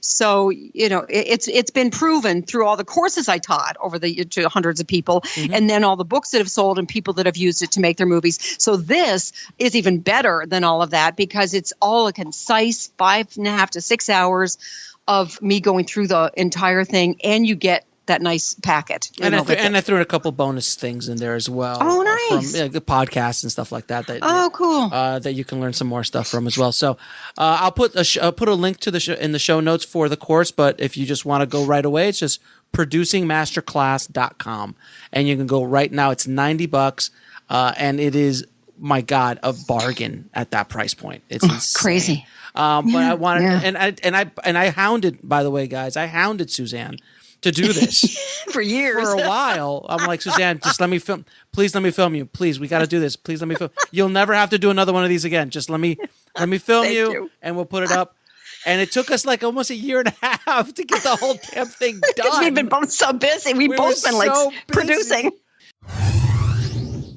S3: So it's been proven through all the courses I taught over to hundreds of people, and then all the books that have sold and people that have used it to make their movies. So this is even better than all of that because it's all a concise 5.5 to 6 hours of me going through the entire thing, and you get that nice packet.
S1: And I threw in a couple bonus things in there as well.
S3: Oh, nice.
S1: From the podcasts and stuff like that.
S3: Cool.
S1: That you can learn some more stuff from as well. So I'll put a link to in the show notes for the course, but if you just want to go right away, it's just producingmasterclass.com, and you can go right now. It's $90, and it is, my God, a bargain at that price point. It's insane.
S3: Crazy.
S1: But I wanted, and I hounded, by the way, guys, I hounded Suzanne to do this
S3: for years.
S1: For a while. I'm like, Suzanne, just let me film. Please let me film you. Please, we got to do this. Please let me film. You'll never have to do another one of these again. Just let me film you, and we'll put it up. And it took us like almost a year and a half to get the whole damn thing done.
S3: We've been both so busy. We've both been so producing.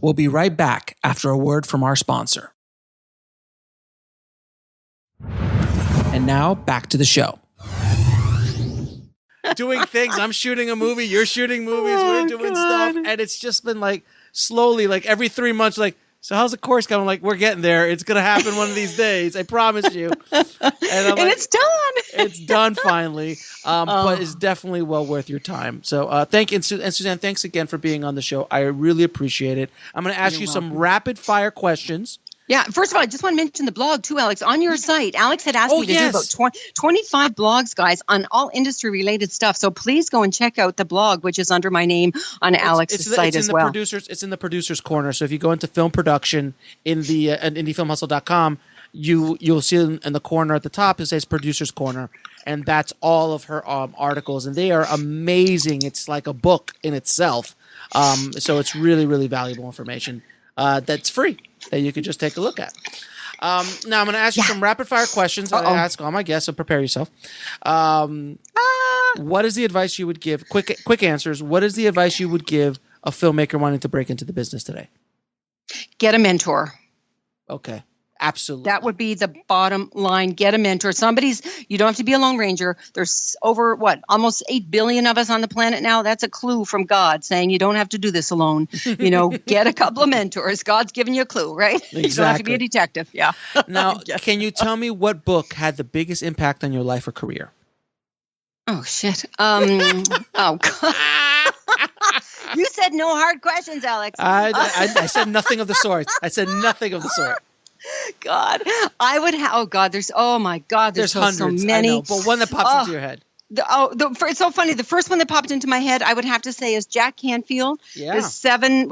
S1: We'll be right back after a word from our sponsor. And now back to the show. Doing things. I'm shooting a movie. You're shooting movies. We're doing stuff. And it's just been like slowly, like every 3 months, like, so how's the course coming? Like, we're getting there. It's going to happen one of these days. I promise you. And
S3: it's done.
S1: It's done finally. But it's definitely well worth your time. So thank you. And Suzanne, thanks again for being on the show. I really appreciate it. I'm going to ask you some rapid fire questions.
S3: Yeah. First of all, I just want to mention the blog too, Alex. On your site, Alex had asked me to do about 25 blogs, guys, on all industry-related stuff. So please go and check out the blog, which is under my name on Alex's site as well.
S1: It's in the producer's corner. So if you go into film production in the at indiefilmhustle.com, you'll see in the corner at the top, it says Producer's Corner. And that's all of her articles. And they are amazing. It's like a book in itself. So it's really, really valuable information that's free, that you could just take a look at. Now I'm going to ask you some rapid fire questions. I ask all my guests, so prepare yourself. What is the advice you would give? Quick answers. What is the advice you would give a filmmaker wanting to break into the business today?
S3: Get a mentor.
S1: Okay. Absolutely.
S3: That would be the bottom line. Get a mentor. You don't have to be a Lone Ranger. There's over almost 8 billion of us on the planet now. That's a clue from God saying you don't have to do this alone. Get a couple of mentors. God's giving you a clue, right?
S1: Exactly.
S3: You don't have to be a detective. Yeah.
S1: Now, can you tell me what book had the biggest impact on your life or career?
S3: Oh, shit. God. You said no hard questions, Alex.
S1: I said nothing of the sort.
S3: God, I would have. Oh God, there's
S1: hundreds.
S3: So many.
S1: I know, but one that pops into your head.
S3: It's so funny. The first one that popped into my head, I would have to say, is Jack Canfield.
S1: Yeah.
S3: Seven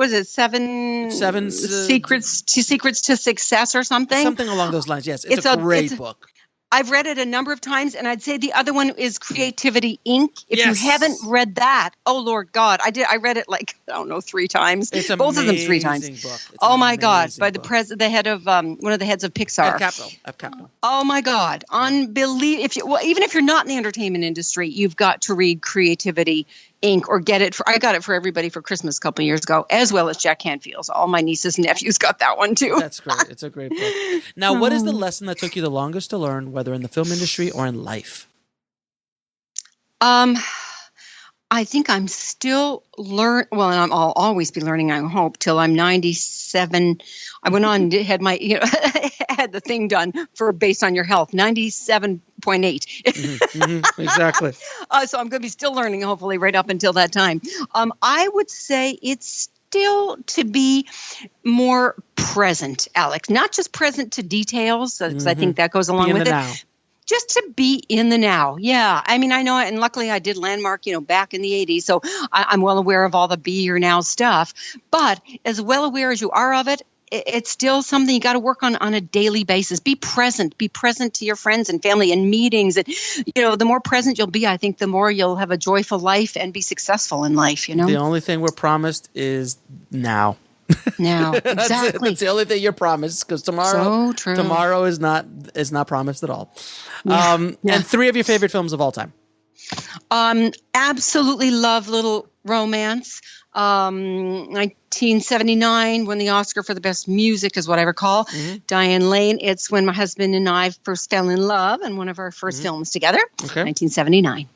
S3: secrets to success or something.
S1: Something along those lines. Yes, it's a great book.
S3: I've read it a number of times, and I'd say the other one is Creativity Inc. If you haven't read that, oh Lord God, I read it 3 times.
S1: It's
S3: both of them 3 times.
S1: Book.
S3: Oh my God! By the head of one of the heads of Pixar.
S1: Capital.
S3: Oh my God! Unbelievable. Even if you're not in the entertainment industry, you've got to read Creativity Inc. or get it. I got it for everybody for Christmas a couple of years ago, as well as Jack Canfield's. All my nieces and nephews got that one too.
S1: That's great. It's a great book. Now, what is the lesson that took you the longest to learn, whether in the film industry or in life?
S3: I think I'm still well, and I'll always be learning, I hope, till I'm 97. I went on and had my, had the thing done for based on your health, 97.8.
S1: Exactly.
S3: So I'm going to be still learning, hopefully, right up until that time. I would say it's still to be more present, Alex, not just present to details, because I think that goes along with it. Now. Just to be in the now. Yeah. I mean, I know, and luckily I did Landmark, back in the 80s. So I'm well aware of all the be your now stuff. But as well aware as you are of it, it's still something you got to work on a daily basis. Be present to your friends and family and meetings. And, the more present you'll be, I think the more you'll have a joyful life and be successful in life,
S1: The only thing we're promised is now.
S3: Now, exactly.
S1: That's the only thing you're promised, because tomorrow is not promised at all.
S3: Yeah.
S1: And 3 of your favorite films of all time.
S3: Absolutely love Little Romance. 1979 won the Oscar for the best music, is what I recall. Diane Lane. It's when my husband and I first fell in love, and one of our first films together. Okay. 1979.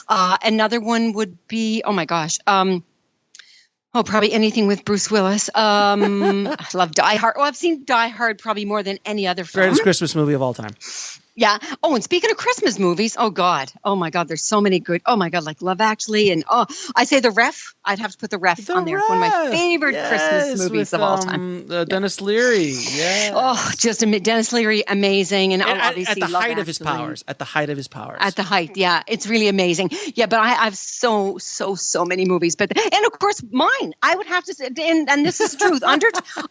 S3: Another one would be, oh my gosh. Probably anything with Bruce Willis. I love Die Hard. I've seen Die Hard probably more than any other film.
S1: Greatest Christmas movie of all time.
S3: Yeah. Oh, and speaking of Christmas movies, oh my God, there's so many good. Oh my God, like Love Actually, and I say The Ref. I'd have to put The Ref on there. One of my favorite Christmas movies of all time.
S1: Dennis Leary. Yeah.
S3: Oh, just Dennis Leary, amazing, and obviously
S1: at the
S3: Love
S1: height of his
S3: Actually.
S1: powers. At the height of his powers.
S3: At the height, yeah, it's really amazing. Yeah, but I have so many movies, and of course mine. I would have to say, and this is truth.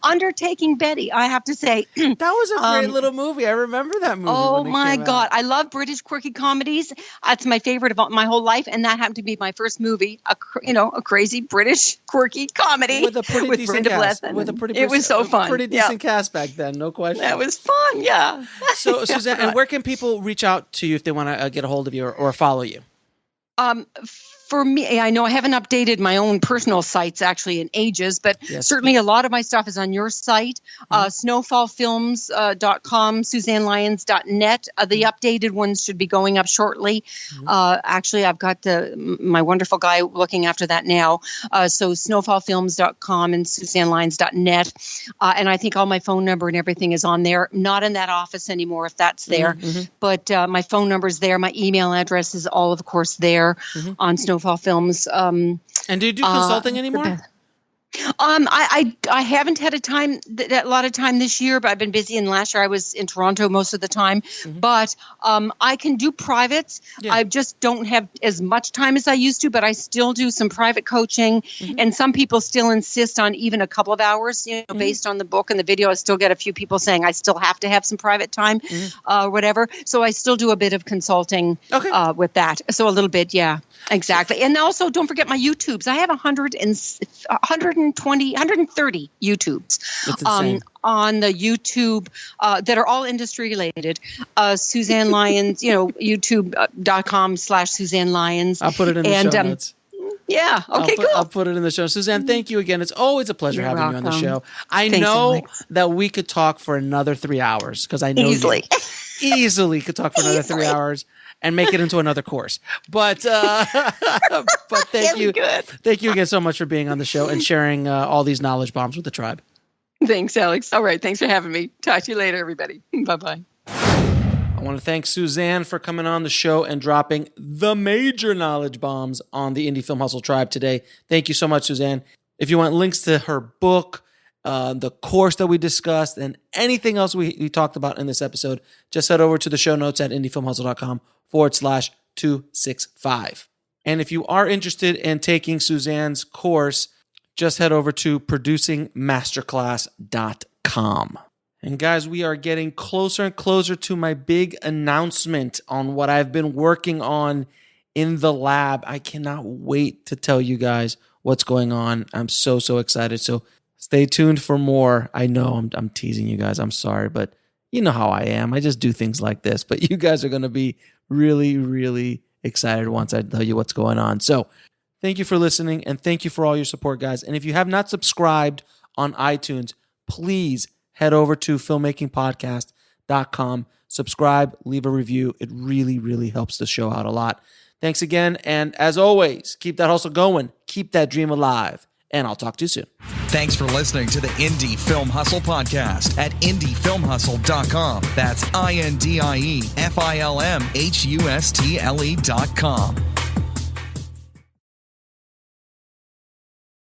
S3: Undertaking Betty. I have to say
S1: that was a great little movie. I remember that movie.
S3: Oh my God, I love British quirky comedies. That's my favorite of my whole life, and that happened to be my first movie. A crazy British quirky comedy
S1: with a pretty decent cast.
S3: It was so fun.
S1: Pretty decent cast back then, no question.
S3: That was fun. Yeah.
S1: So Suzanne, and where can people reach out to you if they want to get a hold of you or follow you?
S3: For me, I know I haven't updated my own personal sites actually in ages, but certainly a lot of my stuff is on your site, snowfallfilms.com, SuzanneLyons.net. The updated ones should be going up shortly. Actually, I've got my wonderful guy looking after that now. So snowfallfilms.com and SuzanneLyons.net. And I think all my phone number and everything is on there. Not in that office anymore if that's there, but my phone number is there. My email address is all, of course, there on Snowfall Films.
S1: And do you do consulting anymore?
S3: I haven't had a lot of time this year, but I've been busy. And last year I was in Toronto most of the time. But I can do privates. Yeah. I just don't have as much time as I used to, but I still do some private coaching. And some people still insist on even a couple of hours, based on the book and the video. I still get a few people saying I still have to have some private time, whatever. So I still do a bit of consulting with that. So a little bit, yeah, exactly. And also don't forget my YouTubes. I have 130 YouTubes on the YouTube that are all industry related. Suzanne Lyons, youtube.com/Suzanne Lyons.
S1: I'll put it in the show notes.
S3: Yeah. Okay, cool.
S1: I'll put it in the show. Suzanne, thank you again. It's always a pleasure having you on the show. Thanks, know Alex. That we could talk for another 3 hours because I know easily could talk for another 3 hours and make it into another course. But thank you. Thank you again so much for being on the show and sharing all these knowledge bombs with the tribe.
S3: Thanks, Alex. All right. Thanks for having me. Talk to you later, everybody. Bye-bye.
S1: I want to thank Suzanne for coming on the show and dropping the major knowledge bombs on the Indie Film Hustle tribe today. Thank you so much, Suzanne. If you want links to her book, the course that we discussed, and anything else we talked about in this episode, just head over to the show notes at indiefilmhustle.com/265. And if you are interested in taking Suzanne's course, just head over to producingmasterclass.com. And guys, we are getting closer and closer to my big announcement on what I've been working on in the lab. I cannot wait to tell you guys what's going on. I'm so excited. So stay tuned for more. I know I'm teasing you guys. I'm sorry, but you know how I am. I just do things like this. But you guys are going to be really, really excited once I tell you what's going on. So thank you for listening, and thank you for all your support, guys. And if you have not subscribed on iTunes, please head over to filmmakingpodcast.com, subscribe, leave a review. It really, really helps the show out a lot. Thanks again. And as always, keep that hustle going. Keep that dream alive. And I'll talk to you soon.
S2: Thanks for listening to the Indie Film Hustle podcast at indiefilmhustle.com. That's INDIEFILMHUSTLE.com.